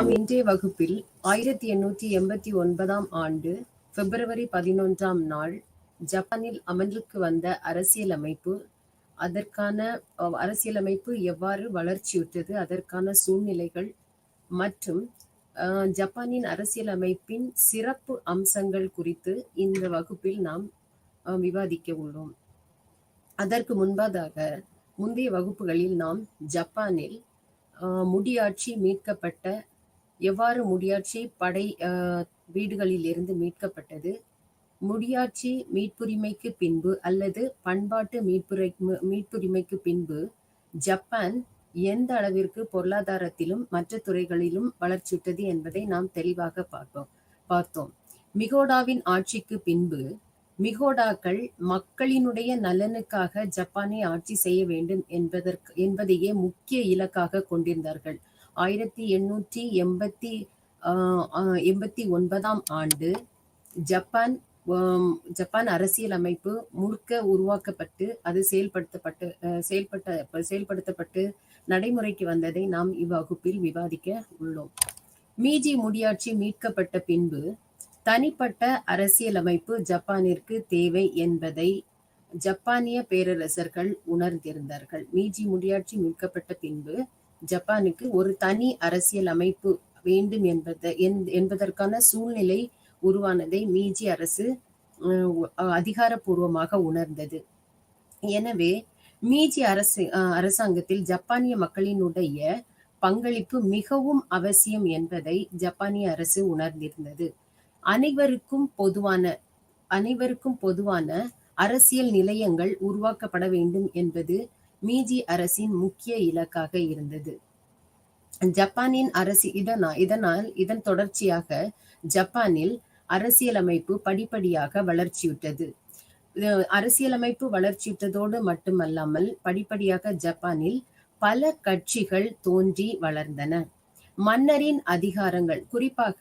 நாம் இன்றைய வகுப்பில் 1889 ஆண்டு பிப்ரவரி 11 நாள் ஜப்பானில் அமலுக்கு வந்த அரசியலமைப்பு, அதற்கான அரசியலமைப்பு எவ்வாறு வளர்ச்சியுற்றது, அதற்கான சூழ்நிலைகள் மற்றும் ஜப்பானின் அரசியலமைப்பின் சிறப்பு அம்சங்கள் குறித்து இந்த வகுப்பில் நாம் விவாதிக்க உள்ளோம். அதற்கு முன்பதாக முந்தைய வகுப்புகளில் நாம் ஜப்பானில் முடியாட்சி மீட்கப்பட்ட, எவ்வாறு முடியாட்சி படை வீடுகளில் இருந்து மீட்கப்பட்டது, முடியாட்சி மீட்புரிமைக்கு பின்பு அல்லது பண்பாட்டு மீட்புரிமைக்கு பின்பு ஜப்பான் எந்த அளவிற்கு பொருளாதாரத்திலும் மற்ற துறைகளிலும் வளர்ச்சியுற்றது என்பதை நாம் தெளிவாக பார்த்தோம். மிகோடாவின் ஆட்சிக்கு பின்பு மிகோடாக்கள் மக்களினுடைய நலனுக்காக ஜப்பானை ஆட்சி செய்ய வேண்டும் என்பதையே முக்கிய இலக்காக கொண்டிருந்தார்கள். 1889 ஆண்டு ஜப்பான் அரசியலமைப்பு முழுக்க உருவாக்கப்பட்டு அது செயல்படுத்தப்பட்டு நடைமுறைக்கு வந்ததை நாம் இவ்வகுப்பில் விவாதிக்க உள்ளோம். மீஜி முடியாட்சி மீட்கப்பட்ட பின்பு தனிப்பட்ட அரசியலமைப்பு ஜப்பானிற்கு தேவை என்பதை ஜப்பானிய பேரரசர்கள் உணர்ந்திருந்தார்கள். மீஜி முடியாட்சி மீட்கப்பட்ட பின்பு ஜப்பானுக்கு ஒரு தனி அரசியல் அமைப்பு வேண்டும் என்பதற்கான சூழ்நிலை உருவானதை மீஜி அரசு அதிகாரப்பூர்வமாக உணர்ந்தது. எனவே மீஜி அரசாங்கத்தில் ஜப்பானிய மக்களினுடைய பங்களிப்பு மிகவும் அவசியம் என்பதை ஜப்பானிய அரசு உணர்ந்திருந்தது. அனைவருக்கும் பொதுவான அரசியல் நிலையங்கள் உருவாக்கப்பட வேண்டும் என்பது மீஜி அரசின் முக்கிய இலக்காக இருந்தது. ஜப்பானின் இதன் தொடர்ச்சியாக ஜப்பானில் அரசியலமைப்பு படிப்படியாக வளர்ச்சியுற்றது. அரசியலமைப்பு வளர்ச்சியுற்றதோடு மட்டுமல்லாமல் படிப்படியாக ஜப்பானில் பல கட்சிகள் தோன்றி வளர்ந்தன. மன்னரின் அதிகாரங்கள், குறிப்பாக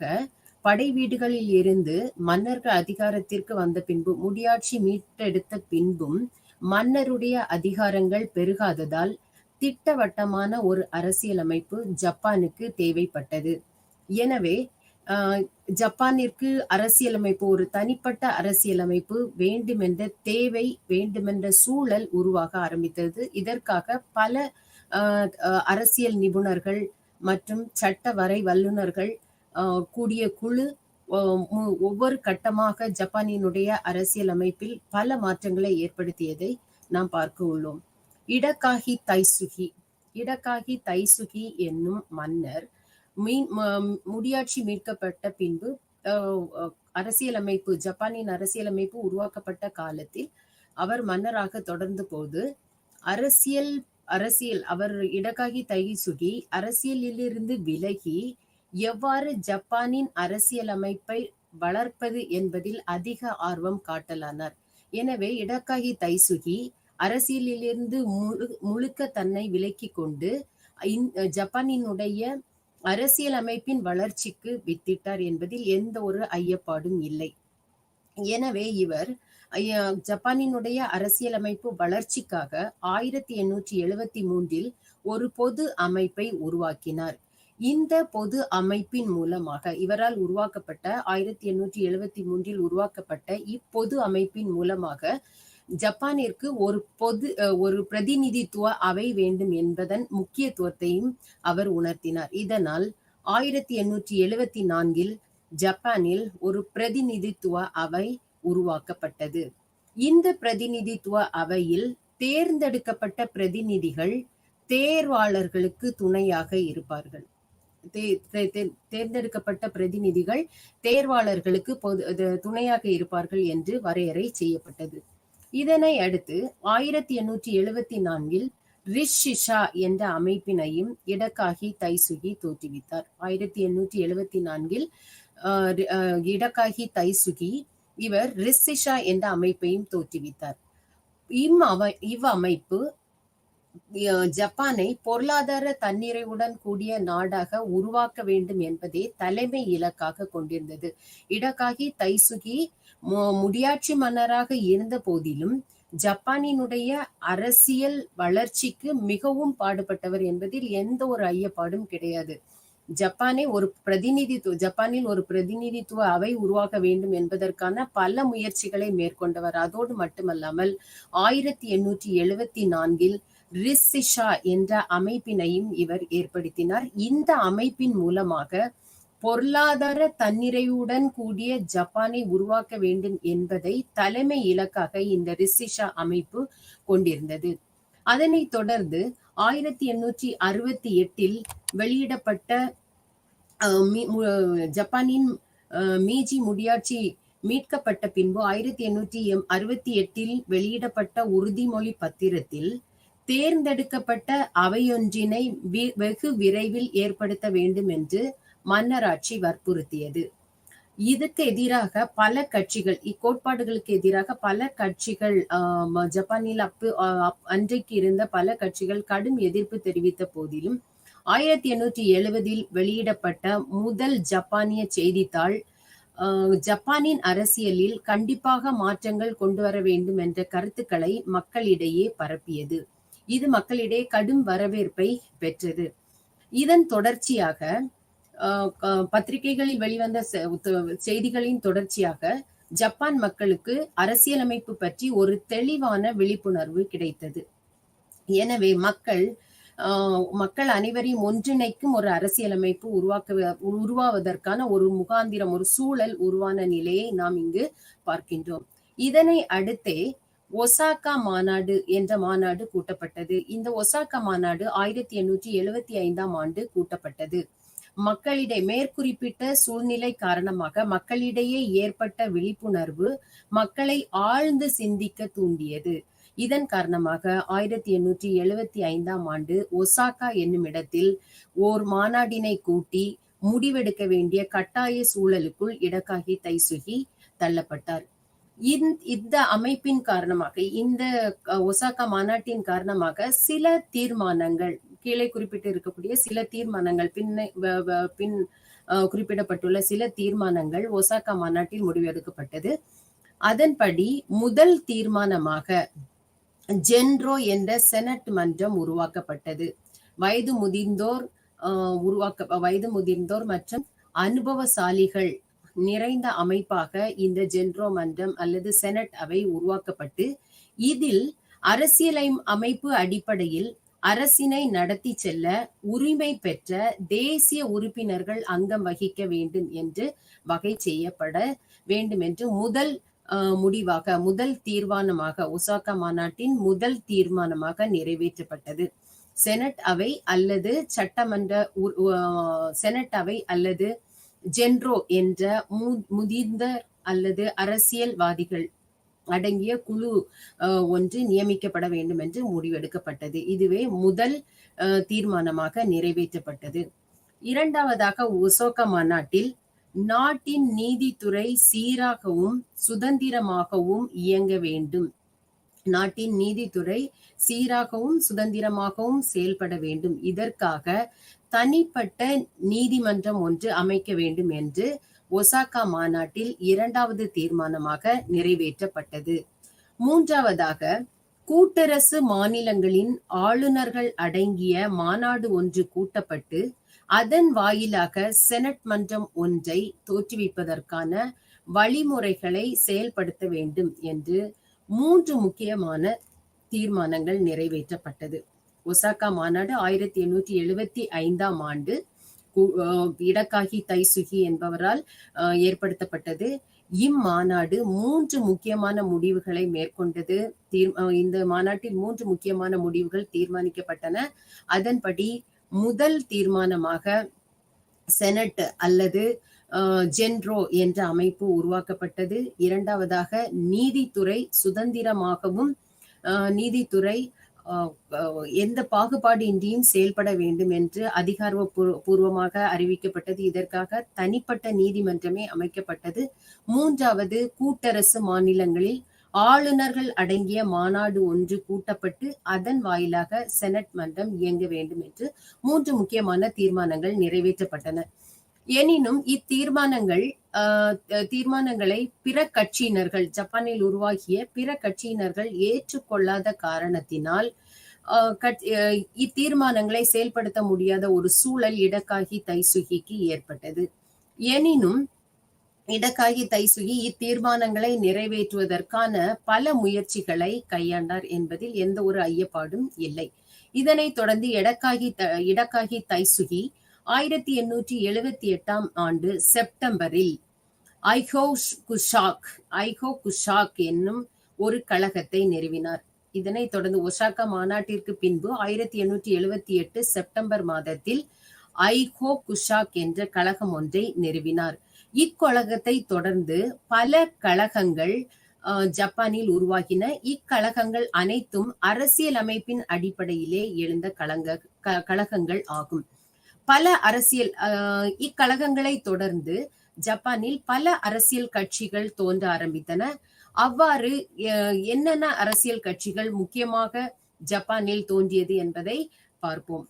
படை வீடுகளில் இருந்து மன்னர்கள் அதிகாரத்திற்கு வந்த பின்பு, முடியாட்சி மீட்டெடுத்த பின்பும் மன்னருடைய அதிகாரங்கள் பெருகாததால் திட்டவட்டமான ஒரு அரசியலமைப்பு ஜப்பானுக்கு தேவைப்பட்டது. எனவே ஜப்பானிற்கு அரசியலமைப்பு, ஒரு தனிப்பட்ட அரசியலமைப்பு வேண்டுமென்ற தேவை, வேண்டுமென்ற சூழல் உருவாக ஆரம்பித்தது. இதற்காக பல அரசியல் நிபுணர்கள் மற்றும் சட்ட வரை வல்லுநர்கள் கூடிய குழு ஒவ்வொரு கட்டமாக ஜப்பானினுடைய அரசியல் அமைப்பில் பல மாற்றங்களை ஏற்படுத்தியதை நாம் பார்க்க உள்ளோம். இடகாகி தைசுகி என்னும் மன்னர் முடியாட்சி மீட்கப்பட்ட பின்பு ஜப்பானின் அரசியலமைப்பு உருவாக்கப்பட்ட காலத்தில் அவர் மன்னராக தொடர்ந்த போது அவர் இடகாகி தைசுகி அரசியலிலிருந்து விலகி எவ்வாறு ஜப்பானின் அரசியலமைப்பை வளர்ப்பது என்பதில் அதிக ஆர்வம் காட்டலானார். எனவே இடகாகி தைசுகி அரசியலிலிருந்து முழுக்க தன்னை விலக்கி கொண்டு ஜப்பானினுடைய அரசியலமைப்பின் வளர்ச்சிக்கு வித்திட்டார் என்பதில் எந்த ஒரு ஐயப்பாடும் இல்லை. எனவே இவர் ஜப்பானினுடைய அரசியலமைப்பு வளர்ச்சிக்காக 1873 ஒரு பொது அமைப்பை உருவாக்கினார். இந்த பொது அமைப்பின் மூலமாக, இவரால் உருவாக்கப்பட்ட 1873 உருவாக்கப்பட்ட இப்பொது அமைப்பின் மூலமாக ஜப்பானிற்கு ஒரு பிரதிநிதித்துவ அவை வேண்டும் என்பதன் முக்கியத்துவத்தையும் அவர் உணர்த்தினார். இதனால் 1874 ஜப்பானில் ஒரு பிரதிநிதித்துவ அவை உருவாக்கப்பட்டது. இந்த பிரதிநிதித்துவ அவையில் தேர்ந்தெடுக்கப்பட்ட பிரதிநிதிகள் தேர்வாளர்களுக்கு துணையாக இருப்பார்கள். தேர்ந்தெடுக்கப்பட்ட பிரதிநிதிகள் தேர்வாளர்களுக்கு துணையாக இருப்பார்கள் என்று வரையறை செய்யப்பட்டது. இதனை அடுத்து 1874 ரிஷிஷா என்ற அமைப்பினையும் இடகாகி தைசுகி தோற்றுவித்தார். 1874 இடகாகி தைசுகி இவர் ரிஷிஷா என்ற அமைப்பையும் தோற்றுவித்தார். இவ்வமைப்பு ஜப்பானை பொருளாதார தன்னிறைவுடன் கூடிய நாடாக உருவாக்க வேண்டும் என்பதே தலைமை இலக்காக கொண்டிருந்தது. இடகாகி தைசுகி முடியாட்சி மன்னராக இருந்த போதிலும் ஜப்பானினுடைய அரசியல் வளர்ச்சிக்கு மிகவும் பாடுபட்டவர் என்பதில் எந்த ஒரு ஐயப்பாடும் கிடையாது. ஜப்பானில் ஒரு பிரதிநிதித்துவ அவை உருவாக வேண்டும் என்பதற்கான பல முயற்சிகளை மேற்கொண்டவர். அதோடு மட்டுமல்லாமல் 1874 ரிஸ்ஸிஷா என்ற அமைப்பினையும் இவர் ஏற்படுத்தினார். இந்த அமைப்பின் மூலமாக பொருளாதார தன்னிறைவுடன் கூடிய ஜப்பானை உருவாக்க வேண்டும் என்பதை தலைமை இலக்காக இந்த ரிஸ்ஸிஷா அமைப்பு கொண்டிருந்தது. அதனைத் தொடர்ந்து 1868 வெளியிடப்பட்ட ஜப்பானின் மீஜி முடியாட்சி மீட்கப்பட்ட பின்பு 1868 வெளியிடப்பட்ட உறுதிமொழி பத்திரத்தில் தேர்ந்தெடுக்கப்பட்ட அவையொன்றினை வெகு விரைவில் ஏற்படுத்த வேண்டும் என்று மன்னராட்சி வற்புறுத்தியது. இதுக்கு எதிராக பல கட்சிகள், இக்கோட்பாடுகளுக்கு எதிராக பல கட்சிகள், ஜப்பானில் அன்றைக்கு இருந்த பல கட்சிகள் கடும் எதிர்ப்பு தெரிவித்த போதிலும் 1870 வெளியிடப்பட்ட முதல் ஜப்பானிய செய்தித்தாள் ஜப்பானின் அரசியலில் கண்டிப்பாக மாற்றங்கள் கொண்டு வர வேண்டும் என்ற கருத்துக்களை மக்களிடையே பரப்பியது. இது மக்களிடையே கடும் வரவேற்பை பெற்றது. இதன் தொடர்ச்சியாக பத்திரிகைகளில் வெளிவந்த செய்திகளின் தொடர்ச்சியாக ஜப்பான் மக்களுக்கு அரசியலமைப்பு பற்றி ஒரு தெளிவான விழிப்புணர்வு கிடைத்தது. எனவே மக்கள் அனைவரையும் ஒன்றிணைக்கும் ஒரு அரசியலமைப்பு உருவாவதற்கான ஒரு முகாந்திரம், ஒரு சூழல் உருவான நிலையை நாம் இங்கு பார்க்கின்றோம். இதனை அடுத்தே ஒசாகா மாநாடு என்ற மாநாடு கூட்டப்பட்டது. இந்த ஒசாகா மாநாடு 1875 கூட்டப்பட்டது. மக்களிடையே மேற்குறிப்பிட்ட சூழ்நிலை காரணமாக மக்களிடையே ஏற்பட்ட விழிப்புணர்வு மக்களை ஆழ்ந்து சிந்திக்க தூண்டியது. இதன் காரணமாக 1875 ஒசாகா என்னும் இடத்தில் ஓர் மாநாட்டினை கூட்டி முடிவெடுக்க வேண்டிய கட்டாய சூழலுக்குள் இடக்காகி தைசுகி தள்ளப்பட்டார். இந்த அமைப்பின் காரணமாக, இந்த ஒசாகா மாநாட்டின் காரணமாக சில தீர்மானங்கள், கீழே குறிப்பிட்டு இருக்கக்கூடிய சில தீர்மானங்கள், பின் குறிப்பிடப்பட்டுள்ள சில தீர்மானங்கள் ஒசாகா மாநாட்டில் முடிவெடுக்கப்பட்டது. அதன்படி முதல் தீர்மானமாக ஜென்ரோ என்ற செனட் மன்றம் உருவாக்கப்பட்டது. வயது முதிர்ந்தோர் மற்றும் அனுபவசாலிகள் நிறைந்த அமைப்பாக இந்த ஜென்ரோ மன்றம் அல்லது செனட் அவை உருவாக்கப்பட்டு, இதில் அரசியல் அமைப்பு அடிப்படையில் அரசினை நடத்தி செல்ல உரிமை பெற்ற தேசிய உறுப்பினர்கள் அங்கம் வகிக்க வேண்டும் என்று வகை செய்யப்பட வேண்டும் என்று முதல் தீர்மானமாக ஒசாகா மாநாட்டின் முதல் தீர்மானமாக நிறைவேற்றப்பட்டது. செனட் அவை அல்லது ஜென்ரோ என்ற முதிர்ந்த அல்லது அரசியல்வாதிகள் அடங்கிய குழு ஒன்று நியமிக்கப்பட வேண்டும் என்று முடிவெடுக்கப்பட்டது. இதுவே முதல் தீர்மானமாக நிறைவேற்றப்பட்டது. இரண்டாவதாக ஒசாகா மாநாட்டில் நாட்டின் நீதித்துறை சீராகவும் சுதந்திரமாகவும் இயங்க வேண்டும். நாட்டின் நீதித்துறை சீராகவும் சுதந்திரமாகவும் செயல்பட வேண்டும். இதற்காக தனிப்பட்ட நீதிமன்றம் ஒன்று அமைக்க வேண்டும் என்று ஒசாகா மாநாட்டில் இரண்டாவது தீர்மானமாக நிறைவேற்றப்பட்டது. மூன்றாவதாக கூட்டரசு மாநிலங்களின் ஆளுநர்கள் அடங்கிய மாநாடு ஒன்று கூட்டப்பட்டு அதன் வாயிலாக செனட் மன்றம் ஒன்றை தோற்றுவிப்பதற்கான வழிமுறைகளை செயல்படுத்த வேண்டும் என்று 3 முக்கியமான தீர்மானங்கள் நிறைவேற்றப்பட்டது. ஒசாகா மாநாடு 1875 இடக்காகி தைசுகி என்பவரால் ஏற்படுத்தப்பட்டது. இம்மாநாடு 3 முக்கியமான முடிவுகளை மேற்கொண்டது. இந்த மாநாட்டில் 3 முக்கியமான முடிவுகள் தீர்மானிக்கப்பட்டன. அதன்படி முதல் தீர்மானமாக செனட் அல்லது ஜென்ரோ என்ற அமைப்பு உருவாக்கப்பட்டது. இரண்டாவதாக நீதித்துறை சுதந்திரமாகவும் நீதித்துறை எந்த பாகுபாடு இன்றியும் செயல்பட வேண்டும் என்று அதிகாரப்பூர்வமாக அறிவிக்கப்பட்டது. இதற்காக தனிப்பட்ட நீதிமன்றமே அமைக்கப்பட்டது. மூன்றாவது கூட்டரசு மாநிலங்களில் ஆளுநர்கள் அடங்கிய மாநாடு ஒன்று கூட்டப்பட்டு அதன் வாயிலாக செனட் மன்றம் இயங்க வேண்டும் என்று 3 முக்கியமான தீர்மானங்கள் நிறைவேற்றப்பட்டன. எனினும் தீர்மானங்களை பிற கட்சியினர்கள், ஜப்பானில் உருவாகிய பிற கட்சியினர்கள் ஏற்றுக்கொள்ளாத காரணத்தினால் இத்தீர்மானங்களை செயல்படுத்த முடியாத ஒரு சூழல் இடக்காகி தைசுகிக்கு ஏற்பட்டது. எனினும் இடக்காகி தைசுகி இத்தீர்மானங்களை நிறைவேற்றுவதற்கான பல முயற்சிகளை கையாண்டார் என்பதில் எந்த ஒரு ஐயப்பாடும் இல்லை. இதனைத் தொடர்ந்து இடக்காகி தைசுகி 1878 ஆண்டு செப்டம்பரில் ஐஹோ குஷாக் என்னும் ஒரு கழகத்தை நிறுவினார். இதனைத் தொடர்ந்து ஒசாகா மாநாட்டிற்கு பின்பு 1878 செப்டம்பர் மாதத்தில் ஐஹோ குஷாக் என்ற கழகம் ஒன்றை நிறுவினார். இக்கழகத்தை தொடர்ந்து பல கழகங்கள் ஜப்பானில் உருவாகின. இக்கழகங்கள் அனைத்தும் அரசியல் அமைப்பின் அடிப்படையிலே எழுந்த கழகங்கள் ஆகும். பல இக்கழகங்களை தொடர்ந்து ஜப்பானில் பல அரசியல் கட்சிகள் தோன்ற ஆரம்பித்தன. அவ்வாறு என்னென்ன அரசியல் கட்சிகள் முக்கியமாக ஜப்பானில் தோன்றியது என்பதை பார்ப்போம்.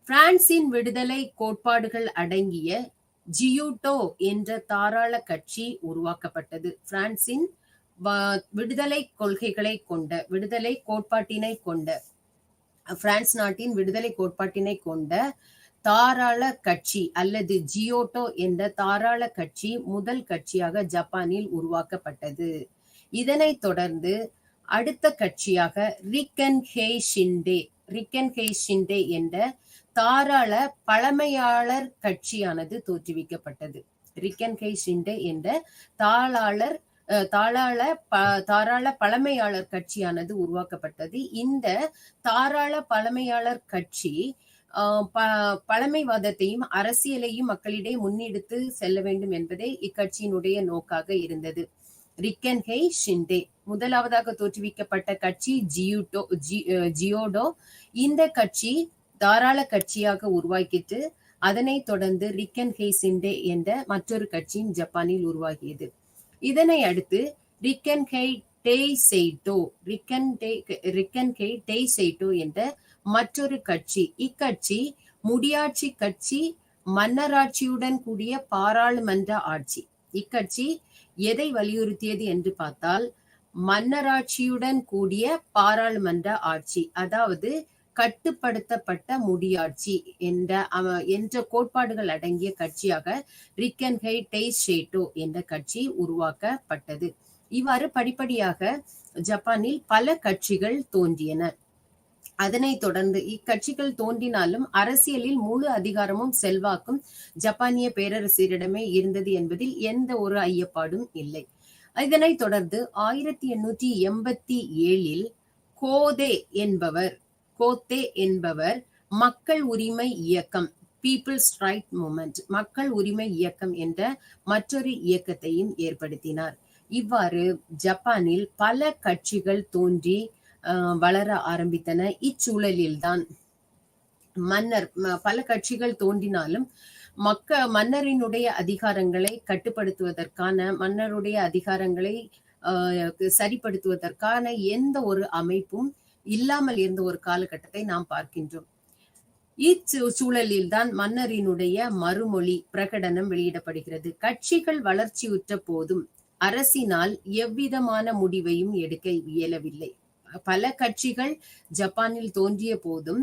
பிரான்சின் விடுதலை கோட்பாடுகள் அடங்கிய ஜியூட்டோ என்ற தாராள கட்சி உருவாக்கப்பட்டது. பிரான்சின் விடுதலை கொள்கைகளை கொண்ட விடுதலை கோட்பாட்டினை கொண்ட பிரான்ஸ் நாட்டின் விடுதலை கோட்பாட்டினை கொண்ட தாராள கட்சி அல்லது ஜியோட்டோ என்ற தாராள கட்சி முதல் கட்சியாக ஜப்பானில் உருவாக்கப்பட்டது. இதனைத் தொடர்ந்து அடுத்த கட்சியாக ரிக்கன் ஹெய் ஷிண்டே என்ற தாராள பழமையாளர் கட்சியானது தோற்றுவிக்கப்பட்டது. ரிக்கன் ஹெய் ஷிண்டே என்ற தாராள பழமையாளர் கட்சியானது உருவாக்கப்பட்டது. இந்த தாராள பழமையாளர் கட்சி பழமைவாதத்தையும் அரசியலையும் மக்களிடையே முன்னெடுத்து செல்ல வேண்டும் என்பதே இக்கட்சியினுடைய நோக்காக இருந்தது. ரிக்கன் ஹெய் ஷிண்டே முதலாவதாக தோற்றுவிக்கப்பட்ட கட்சி ஜியோடோ. இந்த கட்சி தாராள கட்சியாக உருவாக்கிட்டு அதனைத் தொடர்ந்து ரிக்கன் ஹெய் ஷிண்டே என்ற மற்றொரு கட்சியும் ஜப்பானில் உருவாகியது. இதனை அடுத்து ரிக்கன் ஹெய் டெய்செய்டோ என்ற மற்றொரு கட்சி. இக்கட்சி முடியாட்சி கட்சி, மன்னராட்சியுடன் கூடிய பாராளுமன்ற ஆட்சி. இக்கட்சி எதை வலியுறுத்தியது என்று பார்த்தால் மன்னராட்சியுடன் கூடிய பாராளுமன்ற ஆட்சி, அதாவது கட்டுப்படுத்தப்பட்ட முடியாட்சி என்ற கோட்பாடுகள் அடங்கிய கட்சியாக ரிக்கன் ஹெய் டெய்செய்டோ என்ற கட்சி உருவாக்கப்பட்டது. இவ்வாறு படிப்படியாக ஜப்பானில் பல கட்சிகள் தோன்றியன. அதனைத் தொடர்ந்து இக்கட்சிகள் தோன்றினாலும் அரசியலில் முழு அதிகாரமும் செல்வாக்கும் ஜப்பானிய பேரரசரிடமே இருந்தது என்பதில் எந்த ஒரு ஐயப்பாடும் இல்லை. இதனைத் தொடர்ந்து 1887 கோதே என்பவர் மக்கள் உரிமை இயக்கம், பீப்புள்ஸ் ரைட் மூமெண்ட், மக்கள் உரிமை இயக்கம் என்ற மற்றொரு இயக்கத்தையும் ஏற்படுத்தினார். இவ்வாறு ஜப்பானில் பல கட்சிகள் தோன்றி வளர ஆரம்பித்தன. இச்சூழலில்தான் பல கட்சிகள் தோன்றினாலும் மன்னரினுடைய அதிகாரங்களை கட்டுப்படுத்துவதற்கான, மன்னருடைய அதிகாரங்களை சரிப்படுத்துவதற்கான எந்த ஒரு அமைப்பும் இல்லாமல் இருந்த ஒரு காலகட்டத்தை நாம் பார்க்கின்றோம். இச்சூழலில் தான் மன்னரினுடைய மறுமொழி பிரகடனம் வெளியிடப்படுகிறது. கட்சிகள் வளர்ச்சியுற்ற போதும் அரசினால் எவ்விதமான முடிவையும் எடுக்க இயலவில்லை. பல கட்சிகள் ஜப்பானில் தோன்றிய போதும்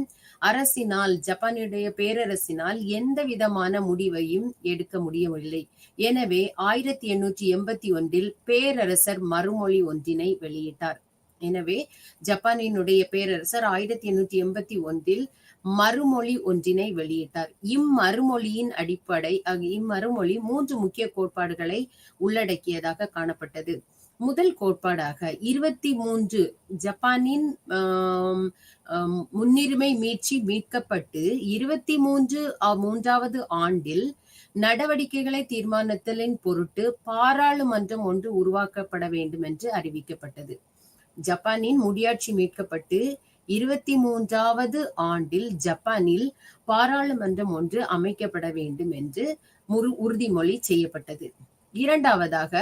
ஜப்பானுடைய பேரரசினால் எந்த விதமான முடிவையும் எடுக்க முடியவில்லை. எனவே 1881 பேரரசர் மறுமொழி ஒன்றினை வெளியிட்டார். எனவே ஜப்பானினுடைய பேரரசர் 1881 மறுமொழி ஒன்றினை வெளியிட்டார். இம்மறுமொழியின் இம்மறுமொழி 3 முக்கிய கோட்பாடுகளை உள்ளடக்கியதாக காணப்பட்டது. முதல் கோட்பாடாக 23 ஜப்பானின் முன்னுரிமை மீட்கப்பட்டு 23வது ஆண்டில் நடவடிக்கைகளை தீர்மானத்தின் பொருட்டு பாராளுமன்றம் ஒன்று உருவாக்கப்பட வேண்டும் என்று அறிவிக்கப்பட்டது. ஜப்பானின் முடியாட்சி மீட்கப்பட்டு 23வது ஆண்டில் ஜப்பானில் பாராளுமன்றம் ஒன்று அமைக்கப்பட வேண்டும் என்று உறுதிமொழி செய்யப்பட்டது. இரண்டாவதாக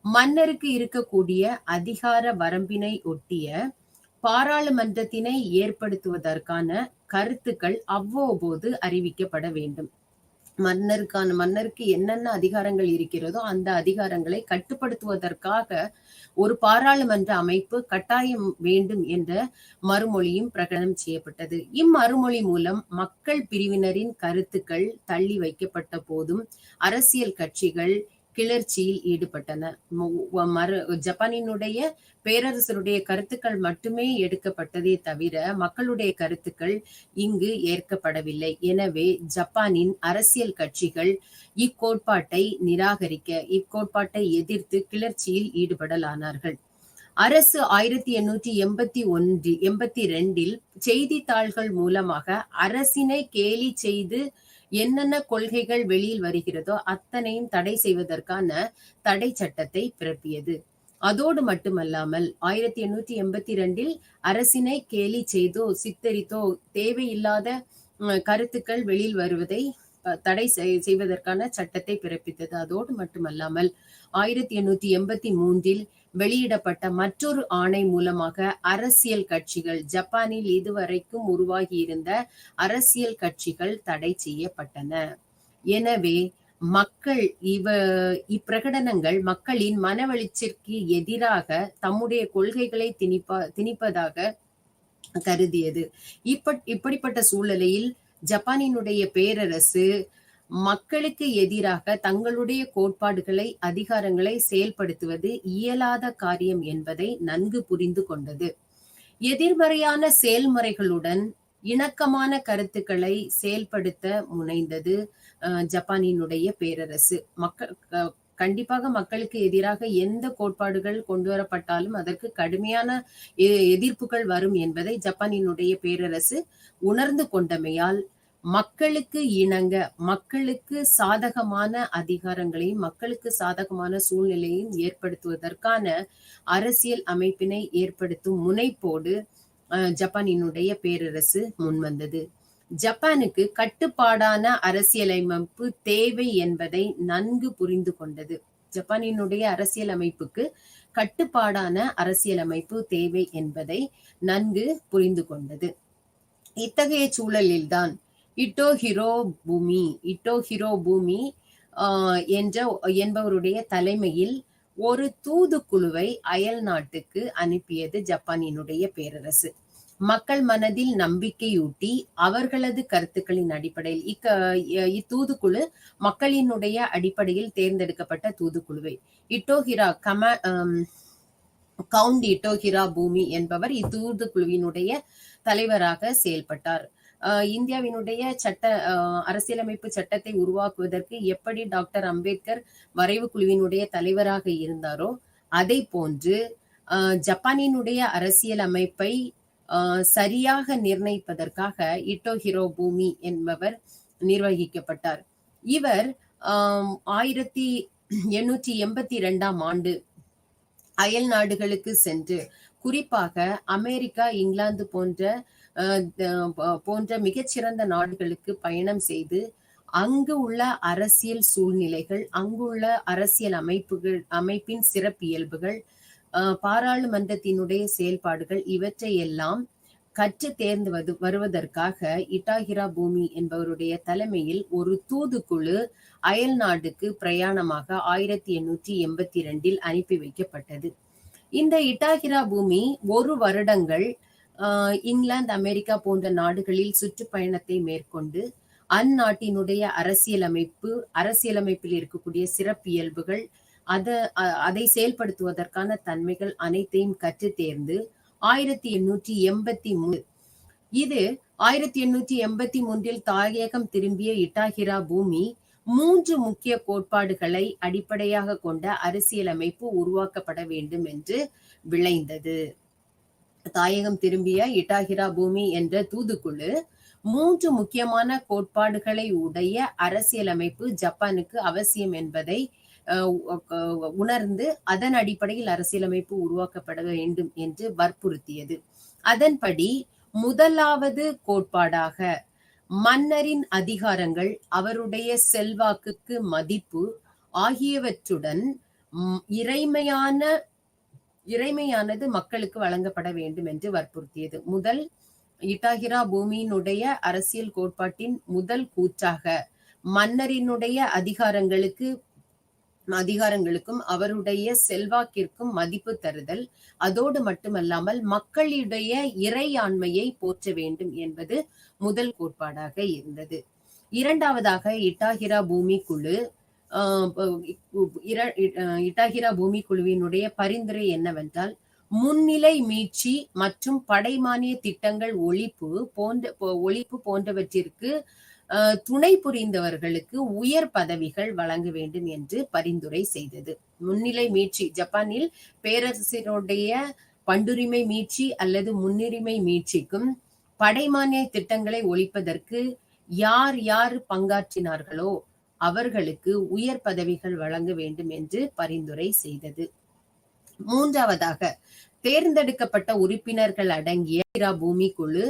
மன்னருக்கு இருக்கக்கூடிய அதிகார வரம்பினை ஒட்டிய பாராளுமன்றத்தினை ஏற்படுத்துவதற்கான கருத்துக்கள் அவ்வப்போது அறிவிக்கப்பட வேண்டும். மன்னருக்கு என்னென்ன அதிகாரங்கள் இருக்கிறதோ அந்த அதிகாரங்களை கட்டுப்படுத்துவதற்காக ஒரு பாராளுமன்ற அமைப்பு கட்டாயம் வேண்டும் என்ற மறுமொழியும் பிரகடனம் செய்யப்பட்டது. இம்மறுமொழி மூலம் மக்கள் பிரிவினரின் கருத்துக்கள் தள்ளி வைக்கப்பட்ட போதும் அரசியல் கட்சிகள் கிளர்ச்சியில் ஈடுபட்டன. ஜப்பானினுடைய பேரரசருடைய கருத்துக்கள் மட்டுமே எடுக்கப்பட்டதே தவிர மக்களுடைய கருத்துக்கள் இங்கு ஏற்கப்படவில்லை. எனவே ஜப்பானின் அரசியல் கட்சிகள் இக்கோட்பாட்டை நிராகரிக்க, இக்கோட்பாட்டை எதிர்த்து கிளர்ச்சியில் ஈடுபடலானார்கள். அரசு 1882 செய்தித்தாள்கள் மூலமாக அரசினை கேலி செய்து என்னென்ன கொள்கைகள் வெளியில் வருகிறதோ அத்தனையும் தடை செய்வதற்கான தடை சட்டத்தை பிறப்பியது. அதோடு மட்டுமல்லாமல் 1882 அரசினை கேலி செய்தோ சித்தரித்தோ தேவையில்லாத கருத்துக்கள் வெளியில் வருவதை தடை செய்வதற்கான சட்டத்தை பிறப்பித்தது. அதோடு மட்டுமல்லாமல் 1883 வெளியிடப்பட்ட மற்றொரு ஆணை மூலமாக அரசியல் கட்சிகள், ஜப்பானில் இதுவரைக்கும் உருவாகியிருந்த அரசியல் கட்சிகள் தடை செய்யப்பட்டன. எனவே மக்கள் இப்பிரகடனங்கள் மக்களின் மனவெழுச்சிற்கு எதிராக தம்முடைய கொள்கைகளை திணிப்பதாக கருதியது. இப்படிப்பட்ட சூழ்நிலையில் ஜப்பானினுடைய பேரரசு மக்களுக்கு எதிராக தங்களுடைய கோட்பாடுகளை, அதிகாரங்களை செயல்படுத்துவது இயலாத காரியம் என்பதை நன்கு புரிந்து கொண்டது. எதிர்மறையான செயல்முறைகளுடன் இணக்கமான கருத்துக்களை செயல்படுத்த முனைந்தது ஜப்பானினுடைய பேரரசு. கண்டிப்பாக மக்களுக்கு எதிராக எந்த கோட்பாடுகள் கொண்டு வரப்பட்டாலும் அதற்கு கடுமையான எதிர்ப்புகள் வரும் என்பதை ஜப்பானினுடைய பேரரசு உணர்ந்து கொண்டமையால் மக்களுக்கு இணங்க, மக்களுக்கு சாதகமான அதிகாரங்களையும் மக்களுக்கு சாதகமான சூழ்நிலையையும் ஏற்படுத்துவதற்கான அரசியல் அமைப்பினை ஏற்படுத்தும் முனைப்போடு ஜப்பானினுடைய பேரரசு முன்வந்தது. ஜப்பானுக்கு கட்டுப்பாடான அரசியலமைப்பு தேவை என்பதை நன்கு புரிந்து கொண்டது. ஜப்பானினுடைய அரசியல் அமைப்புக்கு கட்டுப்பாடான அரசியலமைப்பு தேவை என்பதை நன்கு புரிந்து கொண்டது. இத்தகைய சூழலில்தான் இட்டோஹிரோ பூமி என்பவருடைய தலைமையில் ஒரு தூதுக்குழுவை அயல் நாட்டுக்கு அனுப்பியது ஜப்பானினுடைய பேரரசு. மக்கள் மனதில் நம்பிக்கையூட்டி அவர்களது கருத்துக்களின் அடிப்படையில் இத்தூதுக்குழு மக்களினுடைய அடிப்படையில் தேர்ந்தெடுக்கப்பட்ட தூதுக்குழுவை கவுண்ட் இட்டோஹிரா பூமி என்பவர் இத்தூதுக்குழுவினுடைய தலைவராக செயல்பட்டார். இந்தியாவினுடைய அரசியலமைப்பு சட்டத்தை உருவாக்குவதற்கு எப்படி டாக்டர் அம்பேத்கர் வரைவு குழுவினுடைய தலைவராக இருந்தாரோ அதை போன்று ஜப்பானினுடைய அரசியல் அமைப்பை சரியாக நிர்ணயிப்பதற்காக இட்டோஹிரோ பூமி என்பவர் நிர்வகிக்கப்பட்டார். இவர் 1882 அயல் நாடுகளுக்கு சென்று, குறிப்பாக அமெரிக்கா, இங்கிலாந்து போன்ற மிகச்சிறந்த நாடுகளுக்கு பயணம் செய்து அங்கு உள்ள அரசியல் சூழ்நிலைகள், அங்குள்ள அரசியல் அமைப்பின் சிறப்பியல்புகள், பாராளுமன்றத்தினுடைய செயல்பாடுகள் இவற்றையெல்லாம் கற்று தேர்ந்து வருவதற்காக இட்டாஹிரா பூமி என்பவருடைய தலைமையில் ஒரு தூதுக்குழு அயல் நாடுக்கு பிரயாணமாக 1882 அனுப்பி வைக்கப்பட்டது. இந்த இட்டாஹிரா பூமி 1 வருடங்கள் இங்கிலாந்து, அமெரிக்கா போன்ற நாடுகளில் சுற்றுப்பயணத்தை மேற்கொண்டு அந்நாட்டினுடைய அரசியலமைப்பில் இருக்கக்கூடிய சிறப்பியல்புகள், அதை செயல்படுத்துவதற்கான தன்மைகள் அனைத்தையும் கற்று தேர்ந்து 1883 இது 1883 தாயகம் திரும்பிய இட்டாஹிரா பூமி 3 முக்கிய கோட்பாடுகளை அடிப்படையாக கொண்ட அரசியலமைப்பு உருவாக்கப்பட வேண்டும் என்று விளைந்தது. தாயகம் திரும்பிய இட்டாஹிரா பூமி என்ற தூதுக்குழு 3 முக்கியமான கோட்பாடுகளை உடைய அரசியலமைப்பு ஜப்பானுக்கு அவசியம் என்பதை உணர்ந்து அதன் அடிப்படையில் அரசியலமைப்பு உருவாக்கப்பட வேண்டும் என்று வற்புறுத்தியது. அதன்படி முதலாவது கோட்பாடாக மன்னரின் அதிகாரங்கள், அவருடைய செல்வாக்குக்கு மதிப்பு ஆகியவற்றுடன் இறைமையானது மக்களுக்கு வழங்கப்பட வேண்டும் என்று வற்புறுத்தியது. முதல் இட்டாஹிரா பூமியினுடைய அரசியல் கோட்பாட்டின் முதல் கூற்றாக மன்னரினுடைய அதிகாரங்களுக்கும் அவருடைய செல்வாக்கிற்கும் மதிப்பு தருதல், அதோடு மட்டுமல்லாமல் மக்களுடைய இறையாண்மையை போற்ற வேண்டும் என்பது முதல் கோட்பாடாக இருந்தது. இரண்டாவதாக இட்டாஹிரா பூமி குழு இட்டாஹிரா பூமி குழுவினுடைய பரிந்துரை என்னவென்றால், முன்னிலை மீட்சி மற்றும் படைமானிய திட்டங்கள் ஒழிப்பு போன்றவற்றிற்கு துணை புரிந்தவர்களுக்கு உயர் பதவிகள் வழங்க வேண்டும் என்று பரிந்துரை செய்தது. முன்னிலை மீட்சி, ஜப்பானில் பேரரசினுடைய பண்டுரிமை மீட்சி அல்லது முன்னுரிமை மீட்சிக்கும் படைமானிய திட்டங்களை ஒழிப்பதற்கு யார் பங்காற்றினார்களோ அவர்களுக்கு உயர் பதவிகள் வழங்க வேண்டும் என்று பரிந்துரை செய்தது. மூன்றாவதாக, தேர்ந்தெடுக்கப்பட்ட உறுப்பினர்கள் அடங்கிய பூமி குழு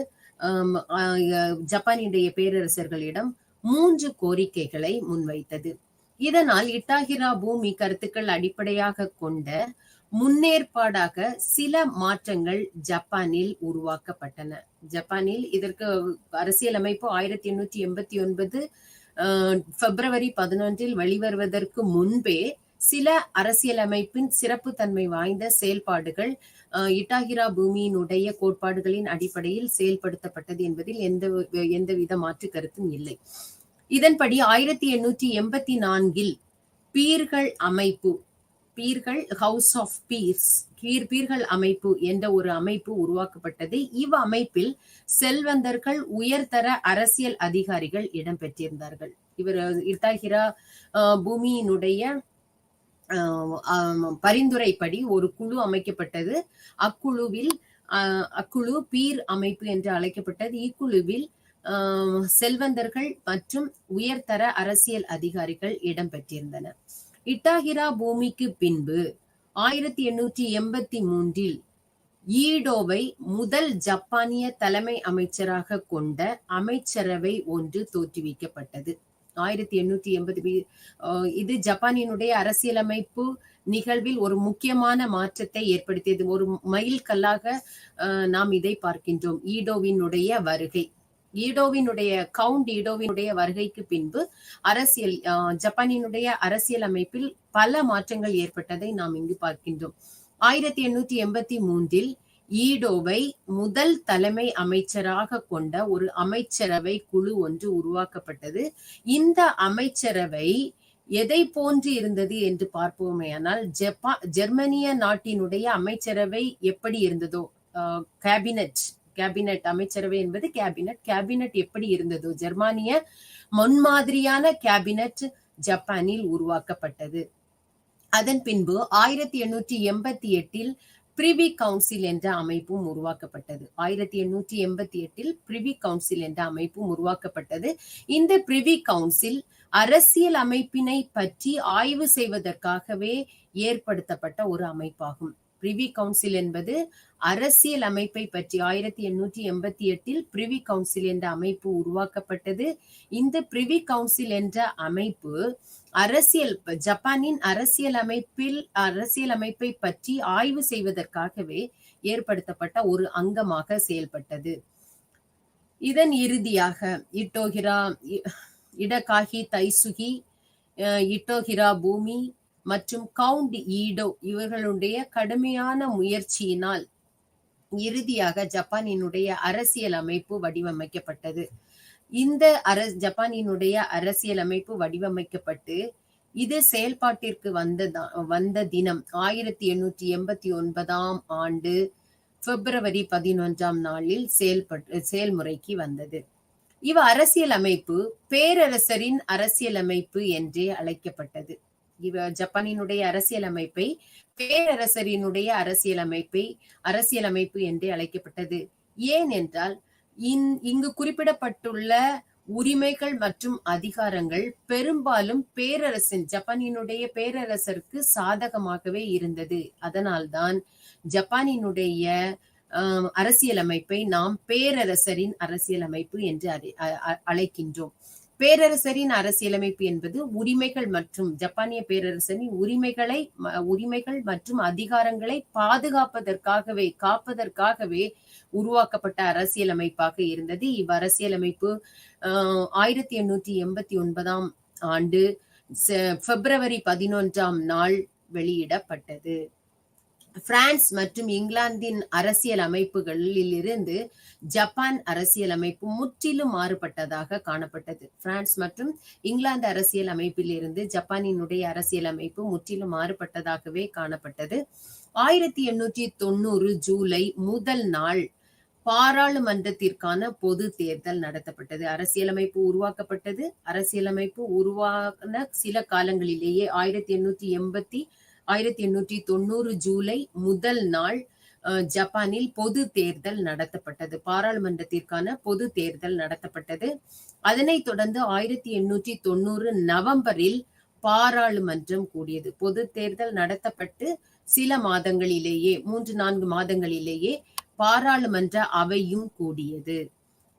ஜப்பானுடைய பேரரசர்களிடம் 3 கோரிக்கைகளை முன்வைத்தது. இதனால் இட்டாஹிரா பூமி கருத்துக்கள் அடிப்படையாக கொண்ட முன்னேற்பாடாக சில மாற்றங்கள் ஜப்பானில் உருவாக்கப்பட்டன. ஜப்பானில் இதற்கு அரசியலமைப்பு 1889 பிப்ரவரி 11 வெளிவருவதற்கு முன்பே சில அரசியலமைப்பின் சிறப்பு தன்மை வாய்ந்த செயல்பாடுகள் இட்டாஹிரா பூமியினுடைய கோட்பாடுகளின் அடிப்படையில் செயல்படுத்தப்பட்டது என்பதில் எந்தவித மாற்று கருத்தும் இல்லை. இதன்படி 1884 பீர்கள் ஹவுஸ் ஆஃப் பீர்கள் அமைப்பு என்ற ஒரு அமைப்பு உருவாக்கப்பட்டது. இவ்வமைப்பில் செல்வந்தர்கள், உயர்தர அரசியல் அதிகாரிகள் இடம்பெற்றிருந்தார்கள். இவர் இட்டாஹிரா பூமியினுடைய பரிந்துரைப்படி ஒரு குழு அமைக்கப்பட்டது. அக்குழு பீர் அமைப்பு என்று அழைக்கப்பட்டது. இக்குழுவில் செல்வந்தர்கள் மற்றும் உயர்தர அரசியல் அதிகாரிகள் இடம்பெற்றிருந்தனர். இட்டாஹிரா பூமிக்கு பின்பு 1883 ஈடோவை முதல் ஜப்பானிய தலைமை அமைச்சராக கொண்ட அமைச்சரவை ஒன்று தோற்றுவிக்கப்பட்டது. 1880 இது ஜப்பானினுடைய அரசியலமைப்பு நிகழ்வில் ஒரு முக்கியமான மாற்றத்தை ஏற்படுத்தியது. ஒரு மைல் கல்லாக நாம் இதை பார்க்கின்றோம். கவுண்ட் ஈடோவினுடைய வருகைக்கு பின்பு ஜப்பானினுடைய அரசியல் அமைப்பில் பல மாற்றங்கள் ஏற்பட்டதை நாம் இங்கு பார்க்கின்றோம். 1883 ஈடோவை முதல் தலைமை அமைச்சராக கொண்ட ஒரு அமைச்சரவை குழு ஒன்று உருவாக்கப்பட்டது. இந்த அமைச்சரவை எதை போன்று இருந்தது என்று பார்ப்போமேயானால், ஜெர்மனிய நாட்டினுடைய அமைச்சரவை எப்படி இருந்ததோ, கேபினட் அமைச்சரவை என்பது கேபினட் எப்படி இருந்ததோ, ஜெர்மானிய முன்மாதிரியான கேபினட் ஜப்பானில் உருவாக்கப்பட்டது. அதன் பின்பு 1888 பிரிவி கவுன்சில் என்ற அமைப்பும் உருவாக்கப்பட்டது. 1888 பிரிவி கவுன்சில் என்ற அமைப்பும் உருவாக்கப்பட்டது. இந்த பிரிவி கவுன்சில் அரசியல் அமைப்பினை பற்றி ஆய்வு செய்வதற்காகவே ஏற்படுத்தப்பட்ட ஒரு அமைப்பாகும். பிரிவி கவுன்சில் என்பது அரசியல் அமைப்பை பற்றி 1888 பிரிவி கவுன்சில் என்ற அமைப்பு உருவாக்கப்பட்டது. இந்த பிரிவி கவுன்சில் என்ற அமைப்பு ஜப்பானின் அரசியலமைப்பை பற்றி ஆய்வு செய்வதற்காகவே ஏற்படுத்தப்பட்ட ஒரு அங்கமாக செயல்பட்டது. இதன் இறுதியாக இடகாகி தைசுகி, இட்டோஹிரா பூமி மற்றும் கவுண்ட் ஈடோ இவர்களுடைய கடுமையான முயற்சியினால் இறுதியாக ஜப்பானினுடைய அரசியல் அமைப்பு வடிவமைக்கப்பட்டது. இந்த ஜப்பானினுடைய அரசியல் அமைப்பு வடிவமைக்கப்பட்டு இது செயல்பாட்டிற்கு வந்த தினம் 1889 ஆண்டு பிப்ரவரி 11 செயல்முறைக்கு வந்தது. அரசியல் அமைப்பு பேரரசரின் அரசியலமைப்பு என்றே அழைக்கப்பட்டது. ஜப்பானினுடைய அரசியலமைப்பை பேரரசரினுடைய அரசியலமைப்பு என்றே அழைக்கப்பட்டது. ஏனென்றால் இங்கு குறிப்பிடப்பட்டுள்ள உரிமைகள் மற்றும் அதிகாரங்கள் பெரும்பாலும் ஜப்பானினுடைய பேரரசருக்கு சாதகமாகவே இருந்தது. அதனால்தான் ஜப்பானினுடைய அரசியலமைப்பை நாம் பேரரசரின் அரசியலமைப்பு என்று அழைக்கின்றோம். பேரரசரின் அரசியலமைப்பு என்பது உரிமைகள் மற்றும் ஜப்பானிய பேரரசரின் உரிமைகள் மற்றும் அதிகாரங்களை காப்பதற்காகவே உருவாக்கப்பட்ட அரசியலமைப்பாக இருந்தது. இவ்வரசியலமைப்பு 1889 ஆண்டு பிப்ரவரி 11 வெளியிடப்பட்டது. பிரான்ஸ் மற்றும் இங்கிலாந்தின் அரசியல் அமைப்புகளில் இருந்து ஜப்பான் அரசியலமைப்பு முற்றிலும் மாறுபட்டதாக காணப்பட்டது. பிரான்ஸ் மற்றும் இங்கிலாந்து அரசியல் அமைப்பில் இருந்து ஜப்பானினுடைய அரசியலமைப்பு முற்றிலும் மாறுபட்டதாகவே காணப்பட்டது. 1890 ஜூலை முதல் நாள் பாராளுமன்றத்திற்கான பொது தேர்தல் நடத்தப்பட்டது. அரசியலமைப்பு உருவாக்கப்பட்டது. அரசியலமைப்பு உருவான சில காலங்களிலேயே 1890 ஜூலை முதல் நாள் ஜப்பானில் பொது தேர்தல் நடத்தப்பட்டது. பாராளுமன்றத்திற்கான பொது தேர்தல் நடத்தப்பட்டது. அதனைத் தொடர்ந்து 1890 நவம்பரில் பாராளுமன்றம் கூடியது. பொது தேர்தல் நடத்தப்பட்டு சில மாதங்களிலேயே 3-4 மாதங்களிலேயே பாராளுமன்ற அவையும் கூடியது.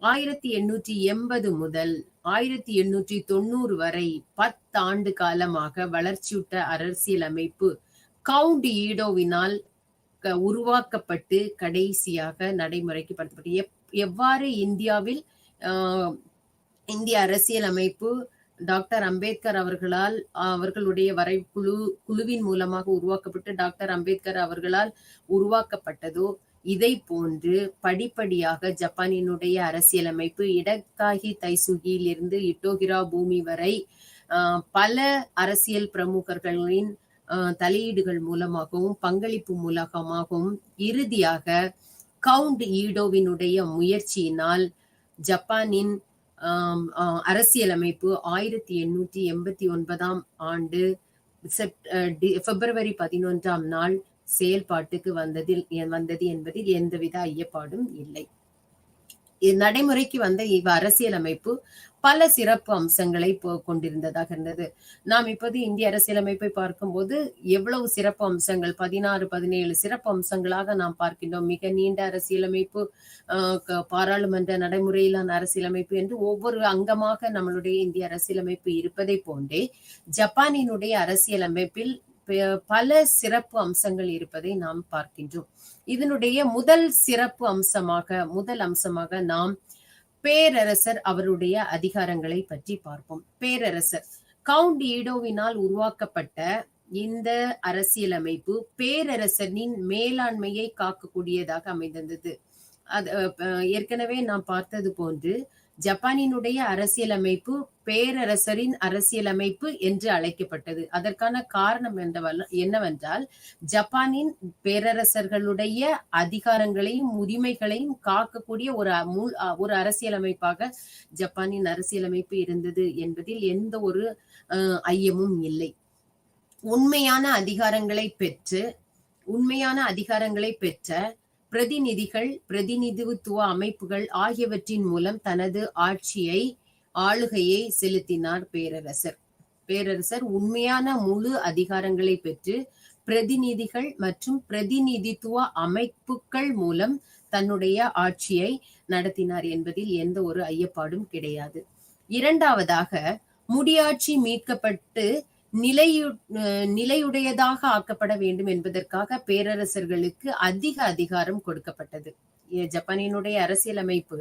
1880 முதல் 1890 வரை 10 ஆண்டு காலமாக வளர்ச்சியுற்ற அரசியலமைப்பு கவுண்ட் ஈடோவினால் உருவாக்கப்பட்டு கடைசியாக நடைமுறைக்கு படுத்தப்பட்டது. எவ்வாறு இந்தியாவில் இந்திய அரசியலமைப்பு டாக்டர் அம்பேத்கர் அவர்களுடைய குழுவின் மூலமாக உருவாக்கப்பட்டு டாக்டர் அம்பேத்கர் அவர்களால் உருவாக்கப்பட்டதோ இதை போன்று படிப்படியாக ஜப்பானினுடைய அரசியலமைப்பு இடக்காகி தைசுகியில் இருந்து இட்டோகிரா பூமி வரை பல அரசியல் பிரமுகர்களின் தலையீடுகள் மூலமாகவும் பங்களிப்பு மூலமாகவும் இறுதியாக கவுண்ட் ஈடோவினுடைய முயற்சியினால் ஜப்பானின் அரசியலமைப்பு 1889 ஆண்டு பிப்ரவரி 11 செயல்பாட்டுக்கு வந்தது என்பதில் எந்தவித ஐயப்பாடும் இல்லை. நடைமுறைக்கு வந்த அரசியலமைப்பு பல சிறப்பு அம்சங்களை கொண்டிருந்ததாக இருந்தது. நாம் இப்போது இந்திய அரசியலமைப்பை பார்க்கும்போது எவ்வளவு சிறப்பு அம்சங்கள் 16-17 சிறப்பு அம்சங்களாக நாம் பார்க்கின்றோம். மிக நீண்ட அரசியலமைப்பு, பாராளுமன்ற நடைமுறையிலான அரசியலமைப்பு என்று ஒவ்வொரு அங்கமாக நம்மளுடைய இந்திய அரசியலமைப்பு இருப்பதை போன்றே ஜப்பானினுடைய அரசியலமைப்பில் பல சிறப்பு அம்சங்கள் இருப்பதை நாம் பார்க்கின்றோம். இதனுடைய முதல் அம்சமாக நாம் பேரரசர் அவருடைய அதிகாரங்களை பற்றி பார்ப்போம். பேரரசர் கவுண்ட் ஈடோவினால் உருவாக்கப்பட்ட இந்த அரசியலமைப்பு பேரரசரின் மேலாண்மையை காக்கக்கூடியதாக அமைந்திருந்தது. ஏற்கனவே நாம் பார்த்தது போன்று ஜப்பானினுடைய அரசியலமைப்பு பேரரசரின் அரசியலமைப்பு என்று அழைக்கப்பட்டது. அதற்கான காரணம் என்னவென்றால் ஜப்பானின் பேரரசர்களுடைய அதிகாரங்களையும் உரிமைகளையும் காக்கக்கூடிய ஒரு அரசியலமைப்பாக ஜப்பானின் அரசியலமைப்பு இருந்தது என்பதில் எந்த ஒரு ஐயமும் இல்லை. உண்மையான அதிகாரங்களை பெற்ற பிரதிநிதித்துவ அமைப்புகள் ஆகியவற்றின் மூலம் தனது ஆளுகையை செலுத்தினார் பேரரசர் உண்மையான முழு அதிகாரங்களை பெற்று பிரதிநிதிகள் மற்றும் பிரதிநிதித்துவ அமைப்புகள் மூலம் தன்னுடைய ஆட்சியை நடத்தினார் என்பதில் எந்த ஒரு ஐயப்பாடும் கிடையாது. இரண்டாவதாக முடியாட்சி மீட்கப்பட்டு நிலையுடையதாக ஆக்கப்பட வேண்டும் என்பதற்காக பேரரசர்களுக்கு அதிக அதிகாரம் கொடுக்கப்பட்டது. ஜப்பானினுடைய அரசியலமைப்பு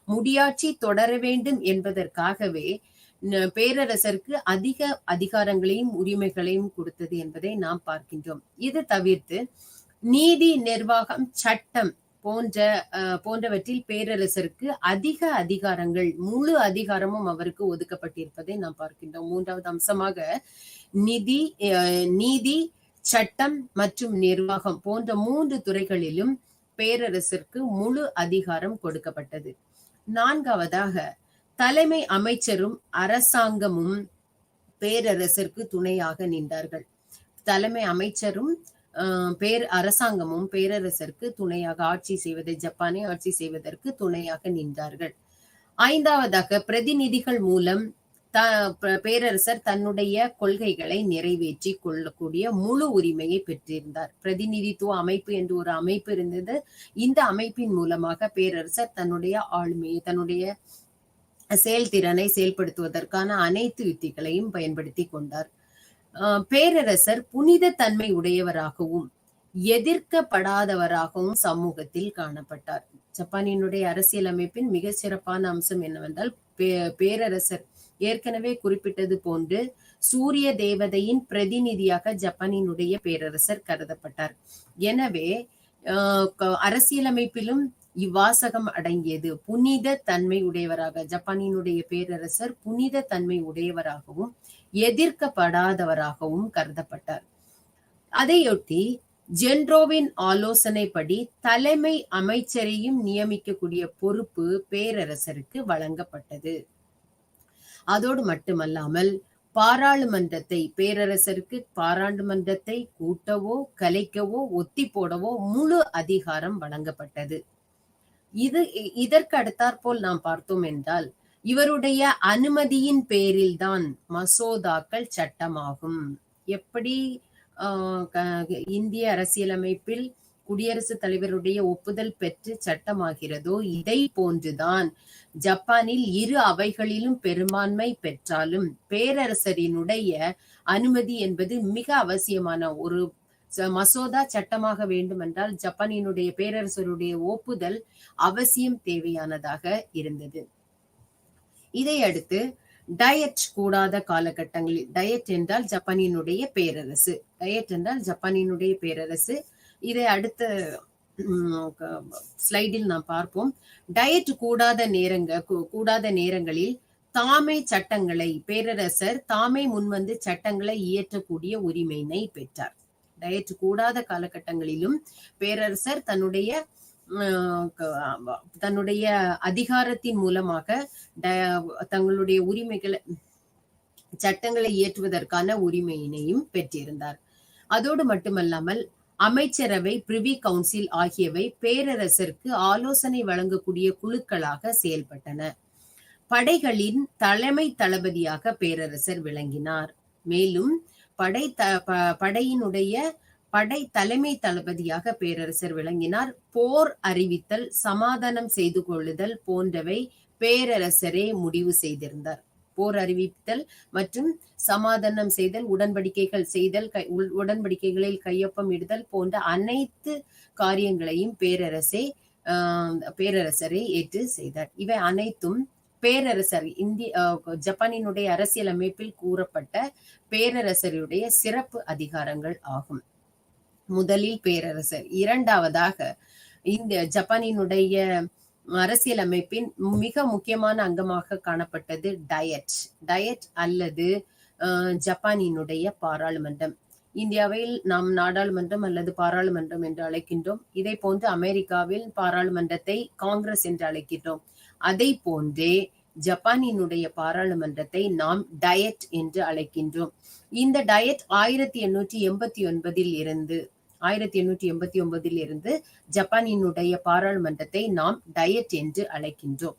முடியாட்சி தொடர வேண்டும் என்பதற்காகவே பேரரசருக்கு அதிக அதிகாரங்களையும் உரிமைகளையும் கொடுத்தது என்பதை நாம் பார்க்கின்றோம். இது தவிர்த்து நீதி, நிர்வாகம், சட்டம் போன்றவற்றில் பேரரசருக்கு அதிக அதிகாரங்கள், முழு அதிகாரமும் அவருக்கு ஒதுக்கப்பட்டிருப்பதை நாம் பார்க்கின்றோம். மூன்றாவது அம்சமாக நீதி, சட்டம் மற்றும் நிர்வாகம் போன்ற 3 துறைகளிலும் பேரரசருக்கு முழு அதிகாரம் கொடுக்கப்பட்டது. நான்காவதாக தலைமை அமைச்சரும் அரசாங்கமும் பேரரசருக்கு துணையாக நின்றார்கள். தலைமை அமைச்சரும் அரசாங்கமும் பேரரசருக்கு துணையாக ஜப்பானை ஆட்சி செய்வதற்கு துணையாக நின்றார்கள். ஐந்தாவதாக பிரதிநிதிகள் மூலம் பேரரசர் தன்னுடைய கொள்கைகளை நிறைவேற்றி கொள்ளக்கூடிய முழு உரிமையை பெற்றிருந்தார். பிரதிநிதித்துவ அமைப்பு என்று ஒரு அமைப்பு இருந்தது. இந்த அமைப்பின் மூலமாக பேரரசர் தன்னுடைய ஆளுமையை, தன்னுடைய செயல்திறனை செயல்படுத்துவதற்கான அனைத்து யுத்திகளையும் பயன்படுத்தி கொண்டார். பேரரசர் புனித தன்மை உடையவராகவும் எதிர்க்கப்படாதவராகவும் சமூகத்தில் காணப்பட்டார். ஜப்பானினுடைய அரசியலமைப்பின் மிக சிறப்பான அம்சம் என்னவென்றால், பேரரசர் ஏற்கனவே குறிப்பிட்டது போன்று சூரிய தேவதையின் பிரதிநிதியாக ஜப்பானினுடைய பேரரசர் கருதப்பட்டார். எனவே அரசியலமைப்பிலும் இவ்வாசகம் அடங்கியது. புனித தன்மை உடையவராக ஜப்பானினுடைய பேரரசர் புனித தன்மை உடையவராகவும் எதிர்க்கப்படாதவராகவும் கருதப்பட்டார். அதையொட்டி ஜென்ரோவின் ஆலோசனைப்படி தலைமை அமைச்சரையும் நியமிக்கக்கூடிய பொறுப்பு பேரரசருக்கு வழங்கப்பட்டது. அதோடு மட்டுமல்லாமல் பேரரசருக்கு பாராளுமன்றத்தை கூட்டவோ கலைக்கவோ ஒத்தி போடவோ முழு அதிகாரம் வழங்கப்பட்டது. இதற்கு அடுத்தாற்போல் நாம் பார்த்தோம் என்றால், இவருடைய அனுமதியின் பேரில்தான் மசோதாக்கள் சட்டமாகும். எப்படி இந்திய அரசியலமைப்பில் குடியரசுத் தலைவருடைய ஒப்புதல் பெற்று சட்டமாகிறதோ, இதை போன்றுதான் ஜப்பானில் இரு அவைகளிலும் பெரும்பான்மை பெற்றாலும் பேரரசரினுடைய அனுமதி என்பது மிக அவசியமான ஒரு மசோதா சட்டமாக வேண்டும் என்றால் ஜப்பானினுடைய பேரரசருடைய ஒப்புதல் அவசியம் தேவையானதாக இருந்தது. இதையடுத்து டயட் கூடாத காலகட்டங்களில், டயட் என்றால் ஜப்பானினுடைய பேரரசு, இதை அடுத்த ஸ்லைடில் நாம் பார்ப்போம். டயட் கூடாத நேரங்களில் பேரரசர் தாமே முன்வந்து சட்டங்களை இயற்றக்கூடிய உரிமையினை பெற்றார். டயட் கூடாத காலகட்டங்களிலும் பேரரசர் தன்னுடைய அதிகாரத்தின் மூலமாக தங்களுடைய சட்டங்களை இயற்றுவதற்கான உரிமையினையும் பெற்றிருந்தார். அதோடு மட்டுமல்லாமல் அமைச்சரவை, பிரிவி கவுன்சில் ஆகியவை பேரரசருக்கு ஆலோசனை வழங்கக்கூடிய குழுக்களாக செயல்பட்டன. படைகளின் தலைமை தளபதியாக பேரரசர் விளங்கினார். மேலும் படை தலைமை தளபதியாக பேரரசர் விளங்கினார். போர் அறிவித்தல், சமாதானம் செய்து கொள்ளுதல் போன்றவை பேரரசரே முடிவு செய்திருந்தார். போர் அறிவித்தல் மற்றும் சமாதானம் செய்தல், உடன்படிக்கைகளில் கையொப்பம் இடுதல் போன்ற அனைத்து காரியங்களையும் பேரரசரே ஏற்று செய்தார். இவை அனைத்தும் பேரரசர் ஜப்பானினுடைய அரசியலமைப்பில் கூறப்பட்ட பேரரசருடைய சிறப்பு அதிகாரங்கள் ஆகும். முதலில் பேரரசர். இரண்டாவதாக இந்த ஜப்பானினுடைய அரசியலமைப்பின் மிக முக்கியமான அங்கமாக காணப்பட்டது டயட் அல்லது ஜப்பானினுடைய பாராளுமன்றம். இந்தியாவில் நாம் நாடாளுமன்றம் அல்லது பாராளுமன்றம் என்று அழைக்கின்றோம். இதை போன்று அமெரிக்காவில் பாராளுமன்றத்தை காங்கிரஸ் என்று அழைக்கின்றோம். அதை போன்றே ஜப்பானினுடைய பாராளுமன்றத்தை நாம் டயட் என்று அழைக்கின்றோம். இந்த டயட் 1889 இருந்து ஜப்பானினுடைய பாராளுமன்றத்தை நாம் டயட் என்று அழைக்கின்றோம்.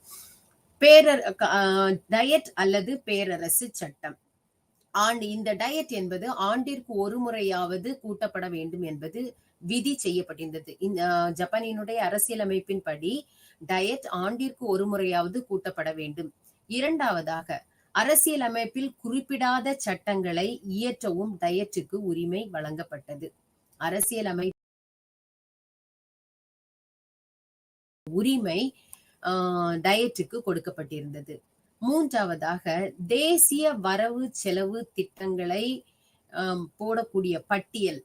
டயட் அல்லது பேரரசு சட்டம். இந்த டயட் என்பது ஆண்டிற்கு ஒரு முறையாவது கூட்டப்பட வேண்டும் என்பது விதி செய்யப்பட்டிருந்தது. இந்த ஜப்பானினுடைய அரசியலமைப்பின் படி டயட் ஆண்டிற்கு ஒரு முறையாவது கூட்டப்பட வேண்டும். இரண்டாவதாக, அரசியலமைப்பில் குறிப்பிடாத சட்டங்களை இயற்றவும் டயட்டுக்கு உரிமை வழங்கப்பட்டது. அரசியலமைப்பு உரிமை டயட்டுக்கு கொடுக்கப்பட்டிருந்தது. மூன்றாவதாக, தேசிய வரவு செலவு திட்டங்களை போடக்கூடிய பட்டியல்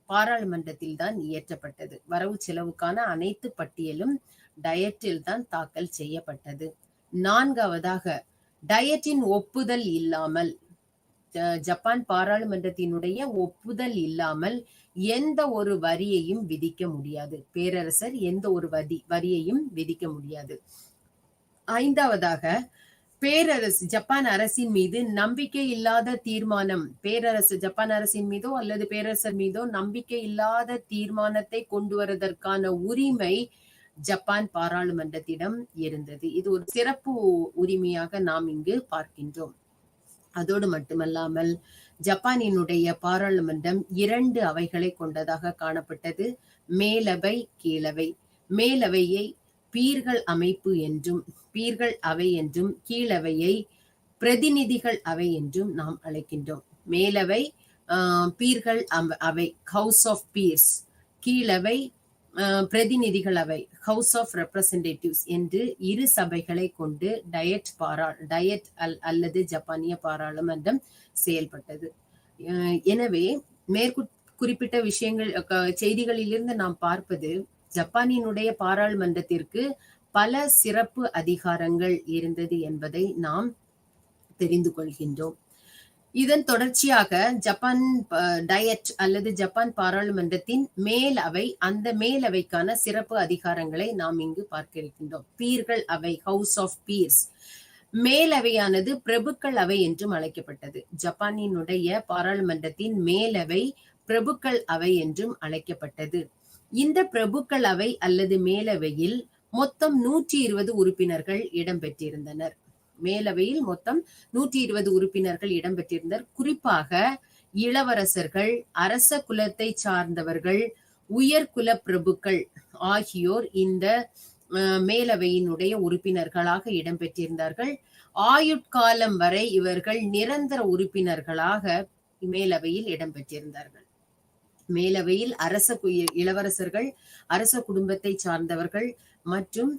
பாராளுமன்றத்தில் தான் இயற்றப்பட்டது. வரவு செலவுக்கான அனைத்து பட்டியலும் டயட்டில் தான் தாக்கல் செய்யப்பட்டது. நான்காவதாக, டயட்டின் ஒப்புதல் இல்லாமல், ஜப்பான் பாராளுமன்றத்தினுடைய ஒப்புதல் இல்லாமல் எந்த ஒரு வரியையும் விதிக்க முடியாது. பேரரசர் எந்த ஒரு வரியையும் விதிக்க முடியாது. ஐந்தாவதாக, ஜப்பான் அரசின் மீது நம்பிக்கை இல்லாத தீர்மானம், ஜப்பான் அரசின் மீதோ அல்லது பேரரசர் மீதோ நம்பிக்கை இல்லாத தீர்மானத்தை கொண்டு வருவதற்கான உரிமை ஜப்பான் பாராளுமன்றத்திடம் இருந்தது. இது ஒரு சிறப்பு உரிமையாக நாம் இங்கு பார்க்கின்றோம். அதோடு மட்டுமல்லாமல் ஜப்பானினுடைய பாராளுமன்றம் 2 அவைகளை கொண்டதாக காணப்பட்டது. மேலவை, கீழவை. மேலவையை பீர்கள் அமைப்பு என்றும், பீர்கள் அவை என்றும், கீழவையை பிரதிநிதிகள் அவை என்றும் நாம் அழைக்கின்றோம். மேலவை பீர்கள் அவை, ஹவுஸ் ஆஃப் பீர்ஸ். கீழவை பிரதிநிதிகள் அவை, ஹவுஸ் ஆஃப் ரெப்ரசன்டேட்டிவ்ஸ் என்று இரு சபைகளை கொண்டு டயட் அல்லது ஜப்பானிய பாராளுமன்றம் செயல்பட்டது. எனவே குறிப்பிட்ட விஷயங்கள் செய்திகளிலிருந்து நாம் பார்ப்பது, ஜப்பானினுடைய பாராளுமன்றத்திற்கு பல சிறப்பு அதிகாரங்கள் இருந்தது என்பதை நாம் தெரிந்து கொள்கின்றோம். இதன் தொடர்ச்சியாக ஜப்பான் டயட் அல்லது ஜப்பான் பாராளுமன்றத்தின் மேலவை, அந்த மேலவைக்கான சிறப்பு அதிகாரங்களை நாம் இங்கு பார்க்க இருக்கின்றோம். பீர்கள் அவை, ஹவுஸ் ஆஃப் பீர்ஸ். மேலவையானது பிரபுக்கள் அவை என்றும் அழைக்கப்பட்டது. ஜப்பானினுடைய பாராளுமன்றத்தின் மேலவை பிரபுக்கள் அவை என்றும் அழைக்கப்பட்டது. இந்த பிரபுக்கள் அவை அல்லது மேலவையில் மொத்தம் 120 உறுப்பினர்கள் இடம்பெற்றிருந்தனர். மேலவையில் மொத்தம் 120 உறுப்பினர்கள் இடம்பெற்றிருந்தனர். குறிப்பாக இளவரசர்கள், அரச குலத்தை சார்ந்தவர்கள், உயர்குல பிரபுக்கள் ஆகியோர் இந்த மேலவையினுடைய உறுப்பினர்களாக இடம்பெற்றிருந்தார்கள். ஆயுட்காலம் வரை இவர்கள் நிரந்தர உறுப்பினர்களாக மேலவையில் இடம்பெற்றிருந்தார்கள். மேலவையில் இளவரசர்கள், அரச குடும்பத்தை சார்ந்தவர்கள் மற்றும்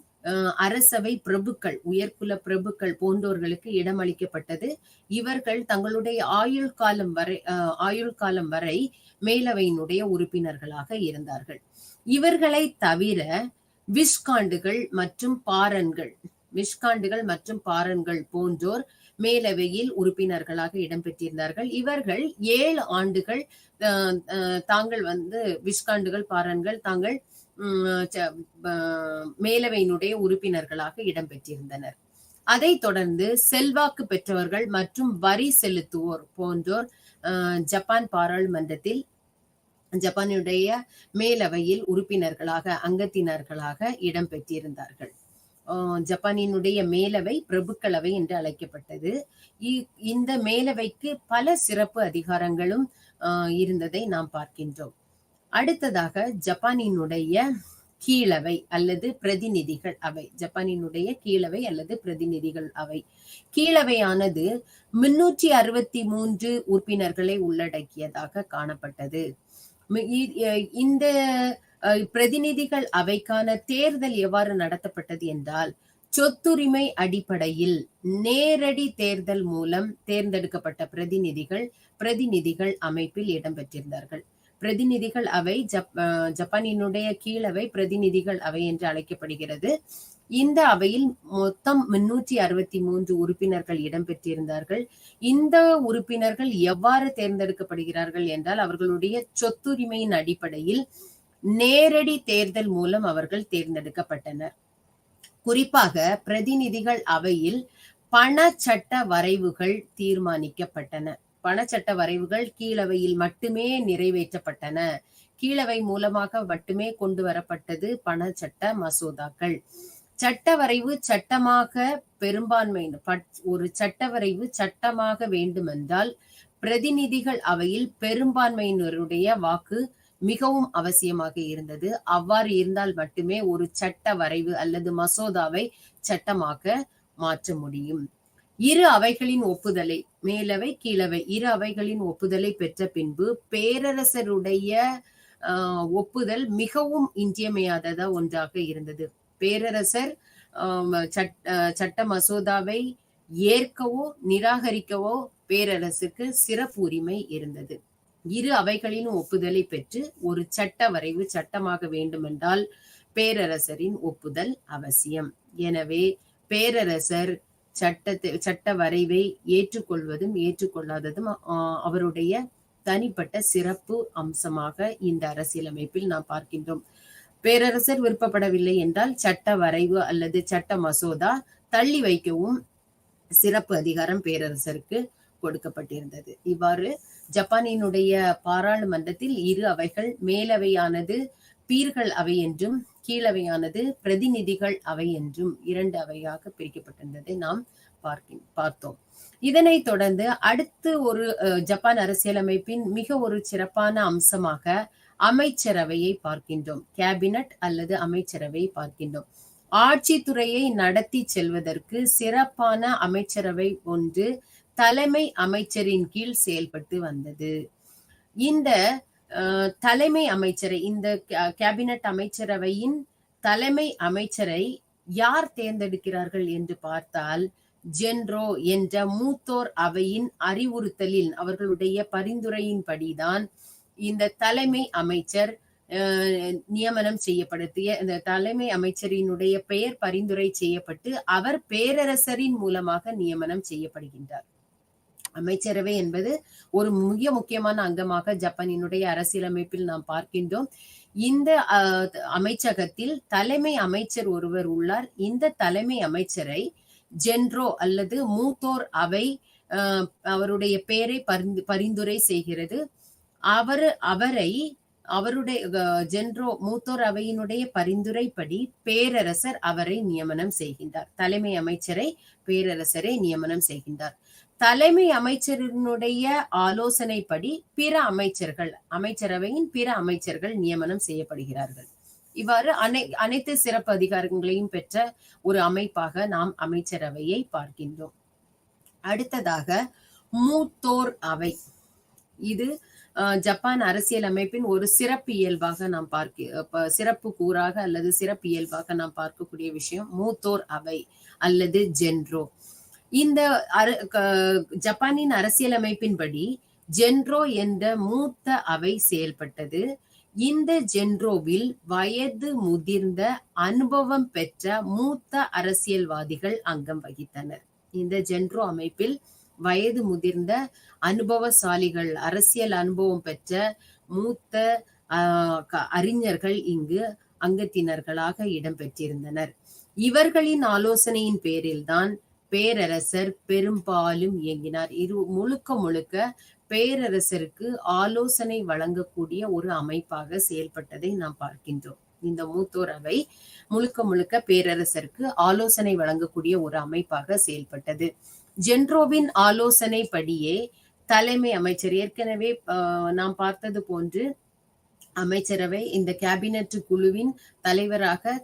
அரசவை பிரபுக்கள், உயர்குல பிரபுக்கள் போன்றோர்களுக்கு இடமளிக்கப்பட்டது. இவர்கள் தங்களுடைய ஆயுள் காலம் வரை மேலவையினுடைய உறுப்பினர்களாக இருந்தார்கள். இவர்களை தவிர விஸ்காண்டுகள் மற்றும் பாரன்கள் போன்றோர் மேலவையில் உறுப்பினர்களாக இடம்பெற்றிருந்தார்கள். இவர்கள் 7 ஆண்டுகள் தாங்கள் விஸ்காண்டுகள், பாரன்கள் தாங்கள் மேலவையினுடைய உறுப்பினர்களாக இடம்பெற்றிருந்தனர். அதை தொடர்ந்து செல்வாக்கு பெற்றவர்கள் மற்றும் வரி செலுத்துவோர் போன்றோர் ஜப்பான் பாராளுமன்றத்தில், ஜப்பானுடைய மேலவையில் உறுப்பினர்களாக, அங்கத்தினர்களாக இடம்பெற்றிருந்தார்கள். ஜப்பானினுடைய மேலவை பிரபுக்களவை என்று அழைக்கப்பட்டது. இந்த மேலவைக்கு பல சிறப்பு அதிகாரங்களும் இருந்ததை நாம் பார்க்கின்றோம். அடுத்ததாக ஜப்பானினுடைய கீழவை அல்லது பிரதிநிதிகள் அவை. ஜப்பானினுடைய கீழவை அல்லது பிரதிநிதிகள் அவை. கீழவையானது 363 உறுப்பினர்களை உள்ளடக்கியதாக காணப்பட்டது. இந்த பிரதிநிதிகள் அவைக்கான தேர்தல் எவ்வாறு நடத்தப்பட்டது என்றால், சொத்துரிமை அடிப்படையில் நேரடி தேர்தல் மூலம் தேர்ந்தெடுக்கப்பட்ட பிரதிநிதிகள் அமைப்பில் இடம்பெற்றிருந்தார்கள். பிரதிநிதிகள் அவை ஜப்பானினுடைய கீழவை பிரதிநிதிகள் அவை என்று அழைக்கப்படுகிறது. இந்த அவையில் மொத்தம் 363 உறுப்பினர்கள் இடம்பெற்றிருந்தார்கள். இந்த உறுப்பினர்கள் எவ்வாறு தேர்ந்தெடுக்கப்படுகிறார்கள் என்றால், அவர்களுடைய சொத்துரிமையின் அடிப்படையில் நேரடி தேர்தல் மூலம் அவர்கள் தேர்ந்தெடுக்கப்பட்டனர். குறிப்பாக பிரதிநிதிகள் அவையில் பண சட்ட வரைவுகள் தீர்மானிக்கப்பட்டன. பணச்சட்ட வரைவுகள் கீழவையில் மட்டுமே நிறைவேற்றப்பட்டன. கீழவை மூலமாக மட்டுமே கொண்டு வரப்பட்டது பணச்சட்ட மசோதாக்கள். சட்ட வரைவு சட்டமாக ஒரு சட்ட வரைவு சட்டமாக வேண்டுமென்றால் பிரதிநிதிகள் அவையில் பெரும்பான்மையினருடைய வாக்கு மிகவும் அவசியமாக இருந்தது. அவ்வாறு இருந்தால் மட்டுமே ஒரு சட்ட வரைவு அல்லது மசோதாவை சட்டமாக மாற்ற முடியும். இரு அவைகளின் ஒப்புதலை, மேலவை கீழவை இரு அவைகளின் ஒப்புதலை பெற்ற பின்பு பேரரசருடைய ஒப்புதல் மிகவும் இன்றியமையாத ஒன்றாக இருந்தது. பேரரசர் சட்ட மசோதாவை ஏற்கவோ நிராகரிக்கவோ பேரரசுக்கு சிறப்பு உரிமை இருந்தது. இரு அவைகளின் ஒப்புதலை பெற்று ஒரு சட்ட வரைவு சட்டமாக வேண்டுமென்றால் பேரரசரின் ஒப்புதல் அவசியம். எனவே பேரரசர் சட்ட வரைவை ஏற்றுக்கொள்வதும் ஏற்றுக்கொள்ளாததும் அவருடைய தனிப்பட்ட சிறப்பு அம்சமாக இந்த அரசியலமைப்பில் நாம் பார்க்கின்றோம். பேரரசர் விருப்பப்படவில்லை என்றால் சட்ட வரைவு அல்லது சட்ட மசோதா தள்ளி வைக்கவும் சிறப்பு அதிகாரம் பேரரசருக்கு கொடுக்கப்பட்டிருந்தது. இவ்வாறு ஜப்பானினுடைய பாராளுமன்றத்தில் இரு அவைகள், மேலவையானது பீர்கள் அவை என்றும் கீழவையானது பிரதிநிதிகள் அவை என்றும் 2 அவையாக பிரிக்கப்பட்டிருந்ததை நாம் பார்த்தோம். இதனை தொடர்ந்து அடுத்து ஒரு ஜப்பான் அரசியலமைப்பின் மிக ஒரு சிறப்பான அம்சமாக அமைச்சரவையை பார்க்கின்றோம். கேபினட் அல்லது அமைச்சரவை பார்க்கின்றோம். ஆட்சித்துறையை நடத்தி செல்வதற்கு சிறப்பான அமைச்சரவை ஒன்று தலைமை அமைச்சரின் கீழ் செயல்பட்டு வந்தது. இந்த தலைமை அமைச்சரை, இந்த கேபினட் அமைச்சரவையின் தலைமை அமைச்சரை யார் தேர்ந்தெடுக்கிறார்கள் என்று பார்த்தால், ஜென்ரோ என்ற மூத்தோர் அவையின் அறிவுறுத்தலில் அவர்களுடைய பரிந்துரையின்படிதான் இந்த தலைமை அமைச்சர் நியமனம் செய்யப்படுத்திய இந்த தலைமை அமைச்சரினுடைய பெயர் பரிந்துரை செய்யப்பட்டு அவர் பேரரசரின் மூலமாக நியமனம் செய்யப்படுகின்றார். அமைச்சரவை என்பது ஒரு மிக முக்கியமான அங்கமாக ஜப்பானினுடைய அரசியலமைப்பில் நாம் பார்க்கின்றோம். இந்த அமைச்சகத்தில் தலைமை அமைச்சர் ஒருவர் உள்ளார். இந்த தலைமை அமைச்சரை ஜென்ரோ அல்லது மூத்தோர் அவை அவருடைய பெயரை பரிந்துரை செய்கிறது. அவரை அவருடைய ஜென்ரோ மூத்தோர் அவையினுடைய பரிந்துரைப்படி பேரரசர் அவரை நியமனம் செய்கின்றார். தலைமை அமைச்சரை பேரரசரை நியமனம் செய்கின்றார். தலைமை அமைச்சரினுடைய ஆலோசனைப்படி பிற அமைச்சர்கள், அமைச்சரவையின் பிற அமைச்சர்கள் நியமனம் செய்யப்படுகிறார்கள். இவ்வாறு அனைத்து சிறப்பு அதிகாரங்களையும் பெற்ற ஒரு அமைப்பாக நாம் அமைச்சரவையை பார்க்கின்றோம். அடுத்ததாக மூத்தோர் அவை. இது ஜப்பான் அரசியல் அமைப்பின் ஒரு சிறப்பு இயல்பாக நாம் சிறப்பு கூறாக அல்லது சிறப்பு இயல்பாக நாம் பார்க்கக்கூடிய விஷயம் மூத்தோர் அவை அல்லது ஜென்ரோ. இந்த ஜப்பானின் அரசியலமைப்பின்படி ஜென்ரோ என்ற மூத்த அவை செயல்பட்டது. இந்த ஜென்ரோவில் வயது முதிர்ந்த அனுபவம் பெற்ற மூத்த அரசியல்வாதிகள் அங்கம் வகித்தனர். இந்த ஜென்ரோ அமைப்பில் வயது முதிர்ந்த அனுபவசாலிகள், அரசியல் அனுபவம் பெற்ற மூத்த அறிஞர்கள் இங்கு அங்கத்தினர்களாக இடம்பெற்றிருந்தனர். இவர்களின் ஆலோசனையின் பேரில்தான் பேரரசர் பெரும்பாலும் இயங்கினார். முழுக்க பேரரசருக்கு ஆலோசனை வழங்கக்கூடிய ஒரு அமைப்பாக செயல்பட்டதை நாம் பார்க்கின்றோம். இந்த மூத்தோர் அவை முழுக்க பேரரசருக்கு ஆலோசனை வழங்கக்கூடிய ஒரு அமைப்பாக செயல்பட்டது. ஜென்ரோவின் ஆலோசனை படியே தலைமை அமைச்சர், ஏற்கனவே நாம் பார்த்தது போன்று அமைச்சரவை இந்த கேபினட் குழுவின் தலைவராக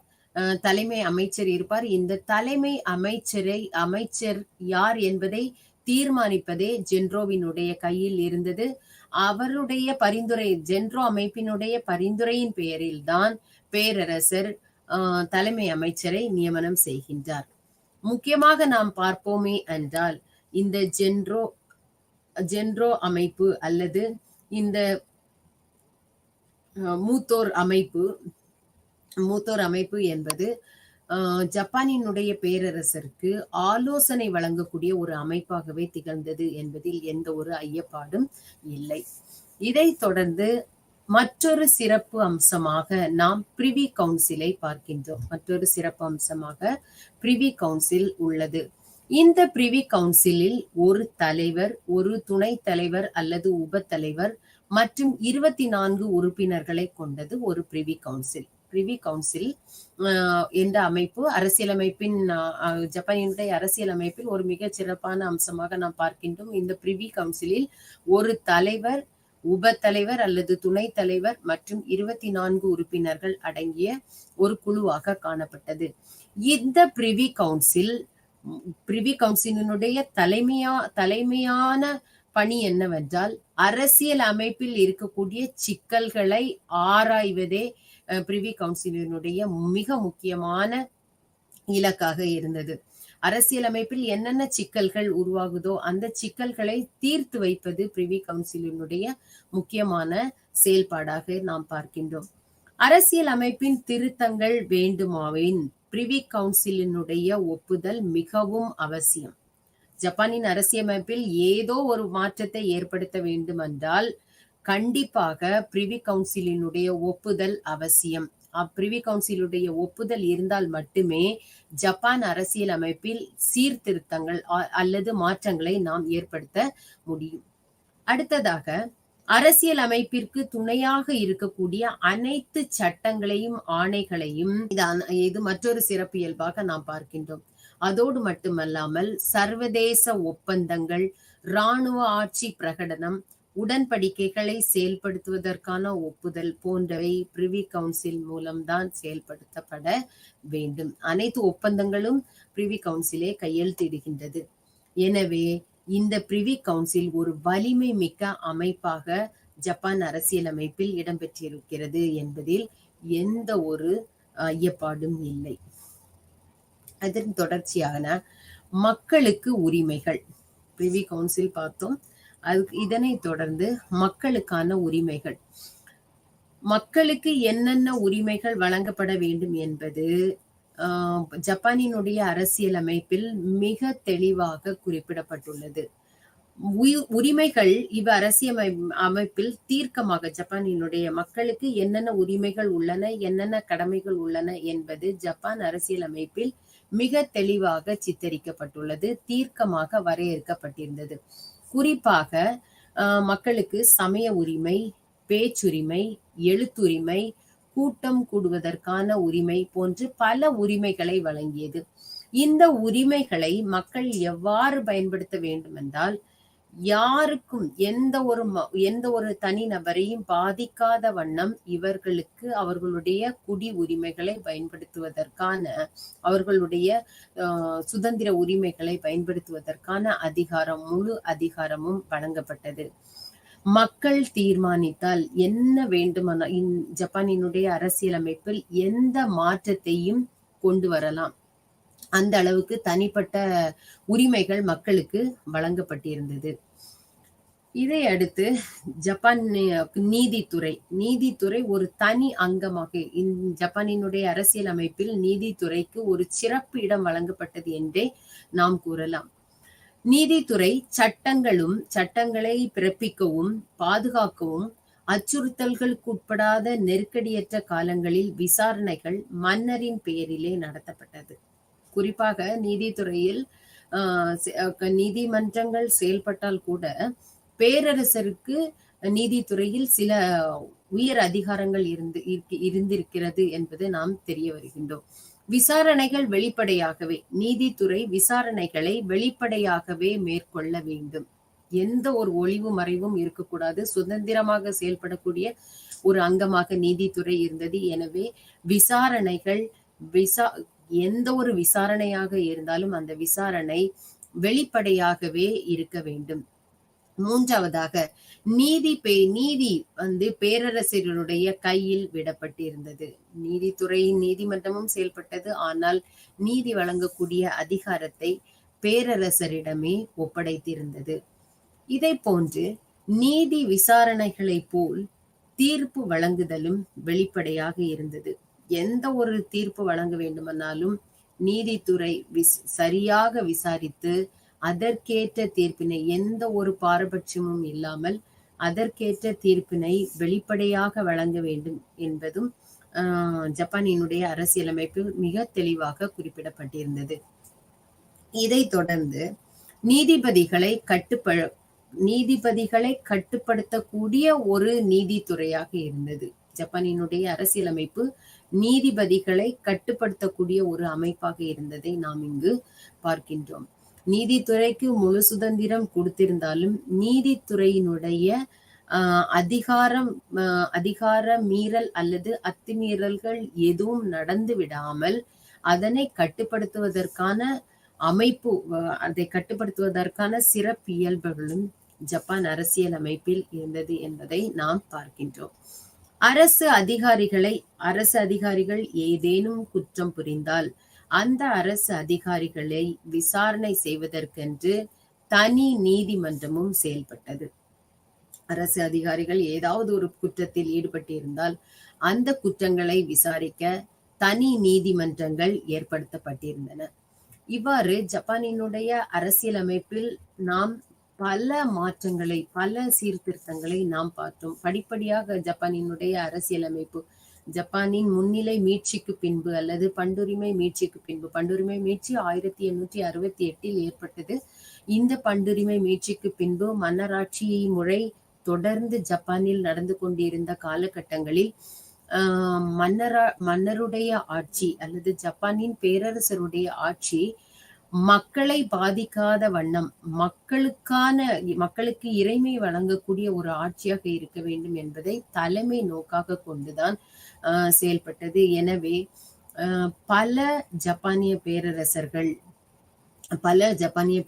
தலைமை அமைச்சர் இருப்பார். இந்த தலைமை அமைச்சர் யார் என்பதை தீர்மானிப்பதே ஜென்ரோவினுடைய கையில் இருந்தது. அவருடைய பரிந்துரை, ஜென்ரோ அமைப்பினுடைய பரிந்துரையின் பெயரில் தான் பேரரசர் தலைமை அமைச்சரை நியமனம் செய்கின்றார். முக்கியமாக நாம் பார்ப்போமே என்றால் இந்த ஜென்ரோ அமைப்பு அல்லது இந்த மூத்தோர் அமைப்பு என்பது ஜப்பானினுடைய பேரரசருக்கு ஆலோசனை வழங்கக்கூடிய ஒரு அமைப்பாகவே திகழ்ந்தது என்பதில் எந்த ஒரு ஐயப்பாடும் இல்லை. இதைத் தொடர்ந்து மற்றொரு சிறப்பு அம்சமாக நாம் பிரிவி கவுன்சிலை பார்க்கின்றோம். மற்றொரு சிறப்பு அம்சமாக பிரிவி கவுன்சில் உள்ளது. இந்த பிரிவி கவுன்சிலில் ஒரு தலைவர், ஒரு துணை தலைவர் அல்லது உப தலைவர் மற்றும் 24 உறுப்பினர்களை கொண்டது ஒரு பிரிவி கவுன்சில். பிரிவி கவுன்சில் என்ற அமைப்பு அரசியலமைப்பின் ஜப்பானினுடைய அரசியலமைப்பில் ஒரு மிகச் சிறப்பான அம்சமாக நாம் பார்க்கின்றோம். இந்த பிரிவி கவுன்சிலில் ஒரு தலைவர், உப தலைவர் அல்லது துணை தலைவர் மற்றும் 24 உறுப்பினர்கள் அடங்கிய ஒரு குழுவாக காணப்பட்டது. இந்த பிரிவி கவுன்சிலினுடைய தலைமையான பணி என்னவென்றால் அரசியல் அமைப்பில் இருக்கக்கூடிய சிக்கல்களை ஆராய்வதே பிரிவி கவுன்சிலினுடைய மிக முக்கியமான இலக்காக இருந்தது. அரசியல் அமைப்பில் என்னென்ன சிக்கல்கள் உருவாகுதோ அந்த சிக்கல்களை தீர்த்து வைப்பது பிரிவி கவுன்சிலினுடைய முக்கியமான செயல்பாடாக நாம் பார்க்கின்றோம். அரசியல் அமைப்பின் திருத்தங்கள் வேண்டுமாயின் பிரிவி கவுன்சிலினுடைய ஒப்புதல் மிகவும் அவசியம். ஜப்பானின் அரசியலமைப்பில் ஏதோ ஒரு மாற்றத்தை ஏற்படுத்த வேண்டும் என்றால் கண்டிப்பாக பிரிவி கவுன்சிலினுடைய ஒப்புதல் அவசியம். பிரிவி கவுன்சிலுடைய ஒப்புதல் இருந்தால் மட்டுமே ஜப்பான் அரசியல் அமைப்பில் சீர்திருத்தங்கள் அல்லது மாற்றங்களை நாம் ஏற்படுத்த முடியும். அடுத்ததாக அரசியல் அமைப்பிற்கு துணையாக இருக்கக்கூடிய அனைத்து சட்டங்களையும் ஆணைகளையும் இது மற்றொரு சிறப்பு இயல்பாக நாம் பார்க்கின்றோம். அதோடு மட்டுமல்லாமல் சர்வதேச ஒப்பந்தங்கள், இராணுவ ஆட்சி பிரகடனம் உடன்படிக்கைகளை செயல்படுத்துவதற்கான ஒப்புதல் போன்றவை பிரிவி கவுன்சில் மூலம்தான் செயல்படுத்தப்பட வேண்டும். அனைத்து ஒப்பந்தங்களும் பிரிவி கவுன்சிலே கையெழுத்திடுகின்றது. எனவே இந்த பிரிவி கவுன்சில் ஒரு வலிமை மிக்க அமைப்பாக ஜப்பான் அரசியலமைப்பில் இடம்பெற்றிருக்கிறது என்பதில் எந்த ஒரு ஐயப்பாடும் இல்லை. அதன் தொடர்ச்சியாக மக்களுக்கு உரிமைகள் பிரிவி கவுன்சில் பார்த்தோம். இதனை தொடர்ந்து மக்களுக்கான உரிமைகள், மக்களுக்கு என்னென்ன உரிமைகள் வழங்கப்பட வேண்டும் என்பது ஜப்பானினுடைய அரசியலமைப்பில் மிக தெளிவாக குறிப்பிடப்பட்டுள்ளது. உரிமைகள் அரசியல் அமைப்பில் தீர்க்கமாக ஜப்பானினுடைய மக்களுக்கு என்னென்ன உரிமைகள் உள்ளன, என்னென்ன கடமைகள் உள்ளன என்பது ஜப்பான் அரசியல் அமைப்பில் மிக தெளிவாக சித்தரிக்கப்பட்டுள்ளது, தீர்க்கமாக வரையறுக்கப்பட்டிருந்தது. குறிப்பாக மக்களுக்கு சமய உரிமை, பேச்சுரிமை, எழுத்துரிமை, கூட்டம் கூடுவதற்கான உரிமை போன்று பல உரிமைகளை வழங்கியது. இந்த உரிமைகளை மக்கள் எவ்வாறு பயன்படுத்த வேண்டும் என்றால், யாருக்கும் எந்த ஒரு தனி நபரையும் பாதிக்காத வண்ணம் இவர்களுக்கு அவர்களுடைய குடி உரிமைகளை பயன்படுத்துவதற்கான, அவர்களுடைய சுதந்திர உரிமைகளை பயன்படுத்துவதற்கான அதிகாரம், முழு அதிகாரமும் வழங்கப்பட்டது. மக்கள் தீர்மானித்தால் என்ன வேண்டுமானால் ஜப்பானினுடைய அரசியலமைப்பில் எந்த மாற்றத்தையும் கொண்டு வரலாம். அந்த அளவுக்கு தனிப்பட்ட உரிமைகள் மக்களுக்கு வழங்கப்பட்டிருந்தது. இதை அடுத்து ஜப்பான் நீதித்துறை ஒரு தனி அங்கமாக ஜப்பானினுடைய அரசியல் அமைப்பில் நீதித்துறைக்கு ஒரு சிறப்பு இடம் வழங்கப்பட்டது என்றே நாம் கூறலாம். நீதித்துறை சட்டங்களை பிறப்பிக்கவும் பாதுகாக்கவும் அச்சுறுத்தல்களுக்குட்படாத நெருக்கடியற்ற காலங்களில் விசாரணைகள் மன்னரின் பெயரிலே நடத்தப்பட்டது. குறிப்பாக நீதித்துறையில் நீதிமன்றங்கள் செயல்பட்டால் கூட பேரரசருக்கு நீதித்துறையில் சில உயர் அதிகாரங்கள் இருந்திருக்கிறது என்பது நாம் தெரிய வருகின்றோம். விசாரணைகள் வெளிப்படையாகவே, நீதித்துறை விசாரணைகளை வெளிப்படையாகவே மேற்கொள்ள வேண்டும். எந்த ஒரு ஒளிவு மறைவும் இருக்கக்கூடாது. சுதந்திரமாக செயல்படக்கூடிய ஒரு அங்கமாக நீதித்துறை இருந்தது. எனவே விசாரணைகள் எந்த ஒரு விசாரணையாக இருந்தாலும் அந்த விசாரணை வெளிப்படையாகவே இருக்க வேண்டும். மூன்றாவதாக நீதி பேரரசருடைய கையில் விடப்பட்டிருந்தது. நீதிமன்றமும் செயல்பட்டது. ஆனால் நீதி வழங்கக்கூடிய அதிகாரத்தை பேரரசரிடமே ஒப்படைத்திருந்தது. இதை போன்று நீதி விசாரணைகளை போல் தீர்ப்பு வழங்குதலும் வெளிப்படையாக இருந்தது. எந்த ஒரு தீர்ப்பு வழங்க வேண்டுமானாலும் நீதித்துறை சரியாக விசாரித்து அதற்கேற்ற தீர்ப்பினை, எந்த ஒரு பாரபட்சமும் இல்லாமல் அதற்கேற்ற தீர்ப்பினை வெளிப்படையாக வழங்க வேண்டும் என்பதும் ஜப்பானினுடைய அரசியலமைப்பில் மிக தெளிவாக குறிப்பிடப்பட்டிருந்தது. இதை தொடர்ந்து நீதிபதிகளை கட்டுப்படுத்தக்கூடிய ஒரு நீதித்துறையாக இருந்தது. ஜப்பானினுடைய அரசியலமைப்பு நீதிபதிகளை கட்டுப்படுத்தக்கூடிய ஒரு அமைப்பாக இருந்ததை நாம் இங்கு பார்க்கின்றோம். நீதித்துறைக்கு முழு சுதந்திரம் கொடுத்திருந்தாலும் நீதித்துறையினுடைய அதிகார மீறல் அல்லது அத்துமீறல்கள் எதுவும் நடந்து விடாமல் அதனை கட்டுப்படுத்துவதற்கான அதை கட்டுப்படுத்துவதற்கான சிறப்பியல்புகளும் ஜப்பான் அரசியல் அமைப்பில் இருந்தது என்பதை நாம் பார்க்கின்றோம். அரசு அதிகாரிகள் ஏதேனும் குற்றம் புரிந்தால் அந்த அரசு அதிகாரிகளை விசாரணை செய்வதற்கென்று தனி நீதிமன்றமும் செயல்பட்டது. அரசு அதிகாரிகள் ஏதாவது ஒரு குற்றத்தில் ஈடுபட்டிருந்தால் அந்த குற்றங்களை விசாரிக்க தனி நீதிமன்றங்கள் ஏற்படுத்தப்பட்டிருந்தன. இவ்வாறு ஜப்பானினுடைய அரசியலமைப்பில் நாம் பல மாற்றங்களை, பல சீர்திருத்தங்களை நாம் பார்த்தோம். படிப்படியாக ஜப்பானினுடைய அரசியலமைப்பு ஜப்பானின் முன்னிலை மீட்சிக்கு பின்பு அல்லது பண்டுரிமை மீட்சிக்கு பின்பு, பண்டுரிமை மீட்சி 1868 ஏற்பட்டது. இந்த பண்டுரிமை மீட்சிக்கு பின்பு மன்னராட்சி முறை தொடர்ந்து ஜப்பானில் நடந்து கொண்டிருந்த காலகட்டங்களில் மன்னருடைய ஆட்சி அல்லது ஜப்பானின் பேரரசருடைய ஆட்சி மக்களை பாதிக்காத வண்ணம் மக்களுக்கு இறைமை வழங்கக்கூடிய ஒரு ஆட்சியாக இருக்க வேண்டும் என்பதை தலைமை நோக்காக கொண்டுதான் செயல்பட்டது. எனவே பல ஜப்பானிய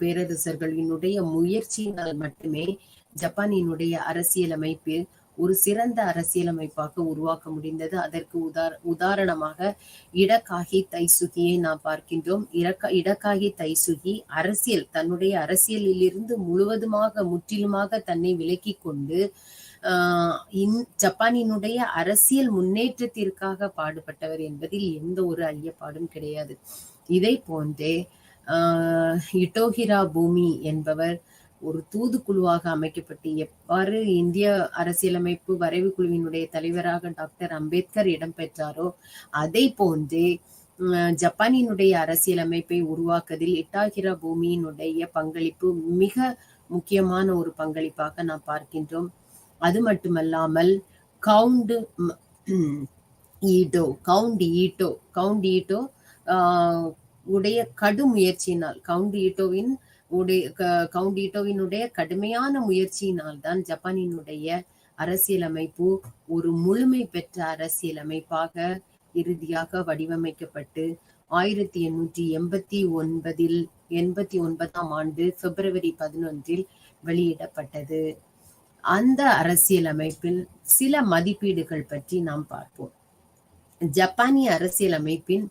பேரரசர்களினுடைய முயற்சியினால் மட்டுமே ஜப்பானினுடைய அரசியலமைப்பு ஒரு சிறந்த அரசியலமைப்பாக உருவாக்க முடிந்தது. அதற்கு உதாரணமாக இடகாகி தைசுகியை நாம் பார்க்கின்றோம். இடகாகி தைசுகி தன்னுடைய அரசியலில் இருந்து முற்றிலுமாக தன்னை விலக்கி கொண்டு ஜப்பானினுடைய அரசியல் முன்னேற்றத்திற்காக பாடுபட்டவர் என்பதில் எந்த ஒரு ஐயப்பாடும் கிடையாது. இதை போன்றே இட்டோஹிராபூமி என்பவர் ஒரு தூதுக்குழுவாக அமைக்கப்பட்டு எவ்வாறு இந்திய அரசியலமைப்பு வரைவு குழுவினுடைய தலைவராக டாக்டர் அம்பேத்கர் இடம்பெற்றாரோ அதை போன்றே ஜப்பானினுடைய அரசியலமைப்பை உருவாக்குவதில் இட்டாஹிராபூமியினுடைய பங்களிப்பு மிக முக்கியமான ஒரு பங்களிப்பாக நாம் பார்க்கின்றோம். அது மட்டுமல்லாமல் கவுண்ட் ஈட்டோ உடைய கடும் முயற்சியினால் கவுண்ட் ஈட்டோவினுடைய கடுமையான முயற்சியினால் தான் ஜப்பானினுடைய அரசியலமைப்பு ஒரு முழுமை பெற்ற அரசியலமைப்பாக இறுதியாக வடிவமைக்கப்பட்டு 1889 ஆண்டு பிப்ரவரி 11 வெளியிடப்பட்டது. அந்த அரசியலமைப்பில் சில மதிப்பீடுகள் பற்றி நாம் பார்ப்போம். ஜப்பானிய அரசியலமைப்பின்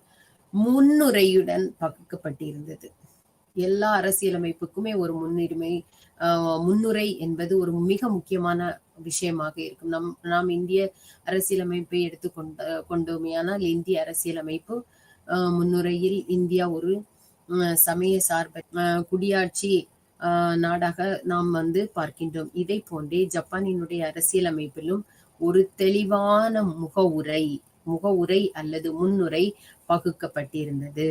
முன்னுரையுடன் பகுக்கப்பட்டிருந்தது. எல்லா அரசியலமைப்புக்குமே ஒரு முன்னுரை என்பது ஒரு மிக முக்கியமான விஷயமாக இருக்கும். நாம் இந்திய அரசியலமைப்பை கொண்டோமேயானால் இந்திய அரசியலமைப்பு முன்னுரையில் இந்தியா ஒரு சமய சார்பற்ற குடியாட்சி நாடாக நாம் பார்க்கின்றோம். இதை போன்றே ஜப்பானினுடைய அரசியலமைப்பிலும் ஒரு தெளிவான முகவுரை அல்லது முன்னுரை பகுக்கப்பட்டிருந்தது.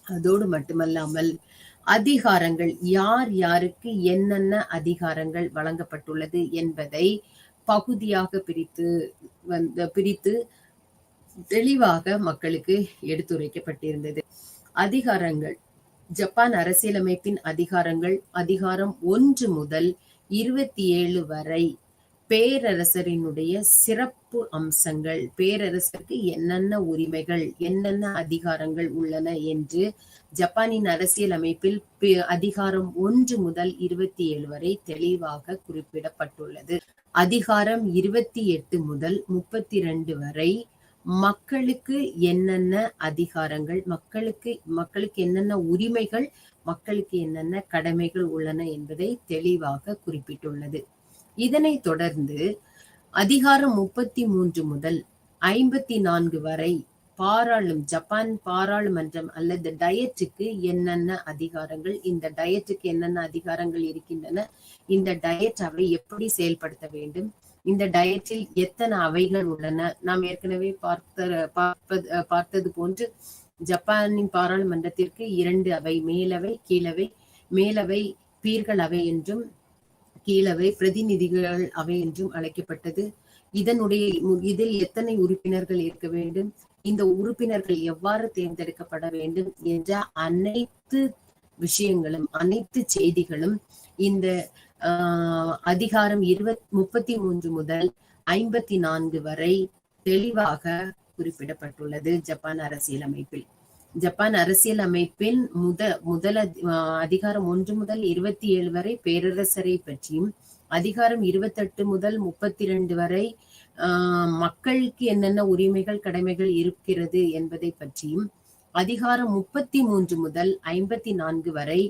அதோடு மட்டுமல்லாமல் அதிகாரங்கள் யாருக்கு என்னென்ன அதிகாரங்கள் வழங்கப்பட்டுள்ளது என்பதை பகுதியாக பிரித்து தெளிவாக மக்களுக்கு எடுத்துரைக்கப்பட்டிருந்தது. அதிகாரங்கள் ஜப்பான் அரசியலமைப்பின் அதிகாரம் 1 முதல் 27 வரை பேரரசரினுடைய சிறப்பு அம்சங்கள், பேரரசருக்கு என்னென்ன உரிமைகள், என்னென்ன அதிகாரங்கள் உள்ளன என்று ஜப்பானின் அரசியலமைப்பில் அதிகாரம் 1 முதல் 27 வரை தெளிவாக குறிப்பிடப்பட்டுள்ளது. அதிகாரம் 28 முதல் 32 வரை மக்களுக்கு என்னென்ன அதிகாரங்கள், மக்களுக்கு என்னென்ன உரிமைகள், மக்களுக்கு என்னென்ன கடமைகள் உள்ளன என்பதை தெளிவாக குறிப்பிட்டுள்ளது. இதனைத் தொடர்ந்து அதிகாரம் 33 முதல் 54 வரை ஜப்பான் பாராளுமன்றம் அல்லது டயட்டுக்கு என்னென்ன அதிகாரங்கள், இந்த டயட்டுக்கு என்னென்ன அதிகாரங்கள் இருக்கின்றன, இந்த டயட் அவை எப்படி செயல்படுத்த வேண்டும், இந்த டயட்டில் எத்தனை அவைகள் உள்ளன. நாம் ஏற்கனவே பார்த்தது போன்று ஜப்பானின் பாராளுமன்றத்திற்கு 2 அவை, மேலவை கீழவை. மேலவை பீர்கள் அவை என்றும் கீழவை பிரதிநிதிகள் அவை என்றும் அழைக்கப்பட்டது. இதில் எத்தனை உறுப்பினர்கள் இருக்க வேண்டும், இந்த உறுப்பினர்கள் எவ்வாறு தேர்ந்தெடுக்கப்பட வேண்டும் என்ற அனைத்து விஷயங்களும், அனைத்து செய்திகளும் இந்த அதிகாரம் 33 முதல் 54 வரை தெளிவாக குறிப்பிடப்பட்டுள்ளது. ஜப்பான் அரசியலமைப்பில் ஜப்பான் அரசியலமைப்பின் அதிகாரம் 1 முதல் 27 வரை பேரரசரை பற்றியும், அதிகாரம் 28 முதல் 32 வரை மக்களுக்கு என்னென்ன உரிமைகள் கடமைகள் இருக்கிறது என்பதை பற்றியும், அதிகாரம் 33 முதல் 54 வரை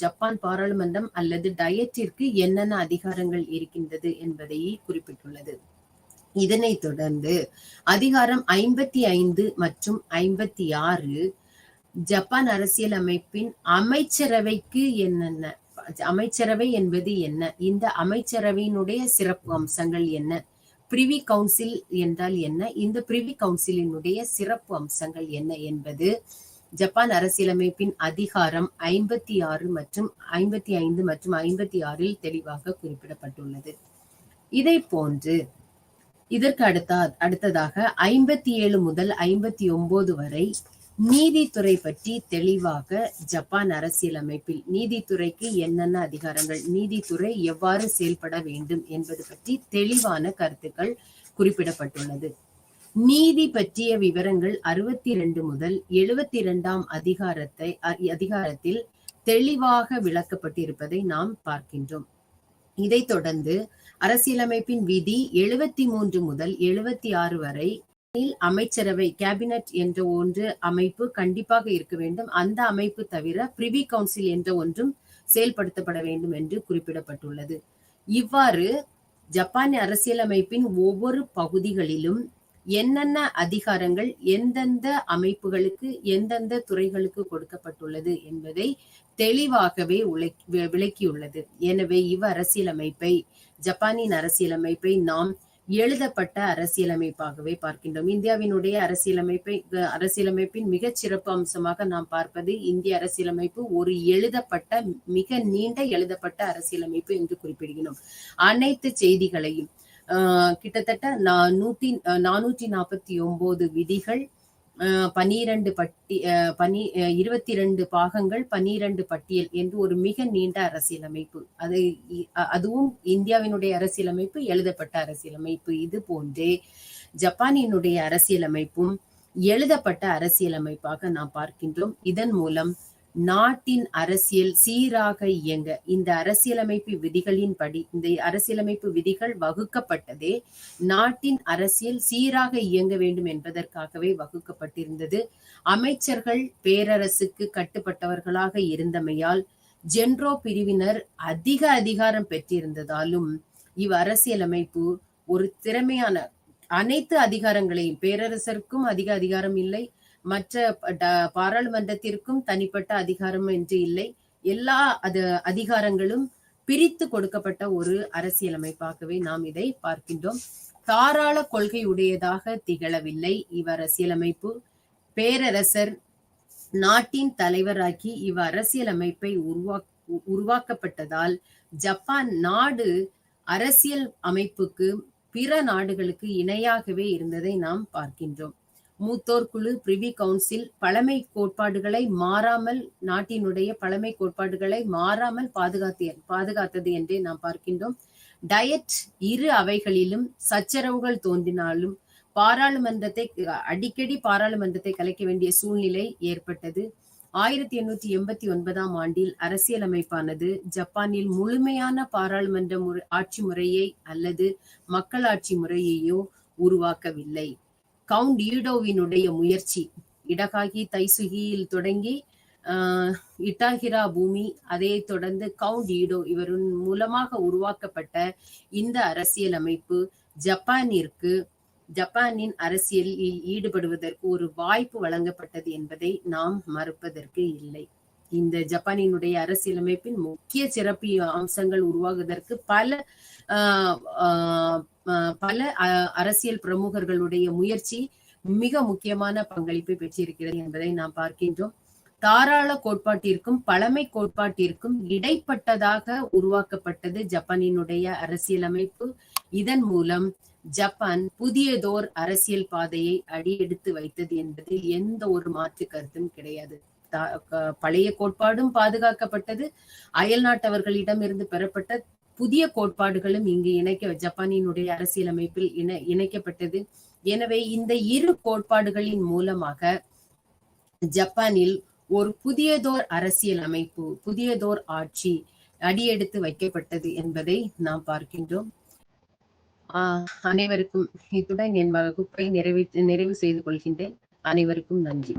ஜப்பான் பாராளுமன்றம் அல்லது டயட்டிற்கு என்னென்ன அதிகாரங்கள் இருக்கின்றது என்பதை குறிப்பிட்டுள்ளது. இதனைத் தொடர்ந்து அதிகாரம் 55 மற்றும் 56 ஜப்பான் அரசியலமைப்பின் அமைச்சரவைக்கு என்னென்ன, அமைச்சரவை என்பது என்ன, இந்த அமைச்சரவையினுடைய சிறப்பு அம்சங்கள் என்ன, பிரிவி கவுன்சில் என்றால் என்ன, இந்த பிரிவி கவுன்சிலினுடைய சிறப்பு அம்சங்கள் என்ன என்பது ஜப்பான் அரசியலமைப்பின் அதிகாரம் 56 மற்றும் 55 மற்றும் 56 தெளிவாக குறிப்பிடப்பட்டுள்ளது. இதை போன்று இதற்கு அடுத்ததாக 57 முதல் 59 வரை நீதித்துறை பற்றி தெளிவாக ஜப்பான் அரசியலமைப்பில் நீதித்துறைக்கு என்னென்ன அதிகாரங்கள், நீதித்துறை எவ்வாறு செயல்பட வேண்டும் என்பது பற்றி தெளிவான கருத்துக்கள் குறிப்பிடப்பட்டுள்ளது. நீதி பற்றிய விவரங்கள் 62 முதல் 72ஆம் அதிகாரத்தில் தெளிவாக விளக்கப்பட்டிருப்பதை நாம் பார்க்கின்றோம். இதைத் தொடர்ந்து அரசியலமைப்பின் விதி 73 முதல் 76 வரை அமைச்சரவை கேபினட் என்ற ஒன்று அமைப்பு கண்டிப்பாக இருக்க வேண்டும். அந்த அமைப்பு தவிர பிரிவி கவுன்சில் என்ற ஒன்றும் செயல்படுத்தப்பட வேண்டும் என்று குறிப்பிடப்பட்டுள்ளது. இவ்வாறு ஜப்பான் அரசியலமைப்பின் ஒவ்வொரு பகுதிகளிலும் என்னென்ன அதிகாரங்கள் எந்தெந்த அமைப்புகளுக்கு எந்தெந்த துறைகளுக்கு கொடுக்கப்பட்டுள்ளது என்பதை தெளிவாகவே விளக்கியுள்ளது. எனவே ஜப்பானின் அரசியலமைப்பை நாம் எழுதப்பட்ட அரசியலமைப்பாகவே பார்க்கின்றோம். இந்தியாவினுடைய அரசியலமைப்பின் மிகச் சிறப்பு அம்சமாக நாம் பார்ப்பது இந்திய அரசியலமைப்பு ஒரு மிக நீண்ட எழுதப்பட்ட அரசியலமைப்பு என்று குறிப்பிடுகிறோம். அனைத்து செய்திகளையும் கிட்டத்தட்ட 449 விதிகள், 22 பாகங்கள், 12 பட்டியல் என்று ஒரு மிக நீண்ட அரசியலமைப்பு. அதுவும் இந்தியாவினுடைய அரசியலமைப்பு எழுதப்பட்ட அரசியலமைப்பு. இது போன்றே ஜப்பானினுடைய அரசியலமைப்பும் எழுதப்பட்ட அரசியலமைப்பாக நாம் பார்க்கின்றோம். இதன் மூலம் நாட்டின் அரசியல் சீராக இயங்க இந்த அரசியலமைப்பு விதிகள் வகுக்கப்பட்டதே நாட்டின் அரசியல் சீராக இயங்க வேண்டும் என்பதற்காகவே வகுக்கப்பட்டிருந்தது. அமைச்சர்கள் பேரரசுக்கு கட்டுப்பட்டவர்களாக இருந்தமையால் ஜென்ரோ பிரிவினர் அதிக அதிகாரம் பெற்றிருந்ததாலும் அரசியலமைப்பு ஒரு திறமையான அனைத்து அதிகாரங்களையும், பேரரசருக்கும் அதிக அதிகாரம் இல்லை, மற்ற பாராளுமன்றத்திற்கும் தனிப்பட்ட அதிகாரம் என்று இல்லை, எல்லா அதிகாரங்களும் பிரித்து கொடுக்கப்பட்ட ஒரு அரசியலமைப்பாகவே நாம் இதை பார்க்கின்றோம். தாராள கொள்கை உடையதாக திகழவில்லை அரசியலமைப்பு. பேரரசர் நாட்டின் தலைவராக்கி அரசியலமைப்பை உருவாக்கப்பட்டதால் ஜப்பான் நாடு அரசியல் அமைப்புக்கு பிற நாடுகளுக்கு இணையாகவே இருந்ததை நாம் பார்க்கின்றோம். மூத்தோர் குழு, பிரிவி கவுன்சில் பழமை கோட்பாடுகளை மாறாமல், நாட்டினுடைய பழமை கோட்பாடுகளை மாறாமல் பாதுகாத்தது என்றே நாம் பார்க்கின்றோம். டயட் இரு அவைகளிலும் சச்சரவுகள் தோன்றினாலும் அடிக்கடி பாராளுமன்றத்தை கலைக்க வேண்டிய சூழ்நிலை ஏற்பட்டது. 1889ஆம் ஆண்டில் அரசியலமைப்பானது ஜப்பானில் முழுமையான பாராளுமன்ற ஆட்சி முறையை அல்லது மக்களாட்சி முறையையோ உருவாக்கவில்லை. கவுண்ட் ஈடோவினுடைய முயற்சி, இடகாகி தைசுகியில் தொடங்கி இட்டாகிரா பூமி, அதை தொடர்ந்து கவுண்ட் ஈடோ இவரின் மூலமாக உருவாக்கப்பட்ட இந்த அரசியலமைப்பு ஜப்பானின் அரசியலில் ஈடுபடுவதற்கு ஒரு வாய்ப்பு வழங்கப்பட்டது என்பதை நாம் மறுப்பதற்கு இல்லை. இந்த ஜப்பானினுடைய அரசியலமைப்பின் முக்கிய சிறப்பு அம்சங்கள் உருவாகுவதற்கு பல அரசியல் பிரமுகர்களுடைய முயற்சி மிக முக்கியமான பங்களிப்பை பெற்றிருக்கிறது என்பதை நாம் பார்க்கின்றோம். தாராள கோட்பாட்டிற்கும் பழமை கோட்பாட்டிற்கும் இடைப்பட்டதாக உருவாக்கப்பட்டது ஜப்பானினுடைய அரசியலமைப்பு. இதன் மூலம் ஜப்பான் புதியதோர் அரசியல் பாதையை அடியெடுத்து வைத்தது என்பதில் எந்த ஒரு மாற்று கருத்தும் கிடையாது. பழைய கோட்பாடும் பாதுகாக்கப்பட்டது, அயல் நாட்டவர்களிடம் இருந்து பெறப்பட்ட புதிய கோட்பாடுகளும் இங்கு ஜப்பானினுடைய அரசியலமைப்பில் இணைக்கப்பட்டது. எனவே இந்த இரு கோட்பாடுகளின் மூலமாக ஜப்பானில் ஒரு புதியதோர் அரசியல் அமைப்பு, புதியதோர் ஆட்சி அடியெடுத்து வைக்கப்பட்டது என்பதை நாம் பார்க்கின்றோம். அனைவருக்கும் இத்துடன் என் வகுப்பை நிறைவு செய்து கொள்கின்றேன். அனைவருக்கும் நன்றி.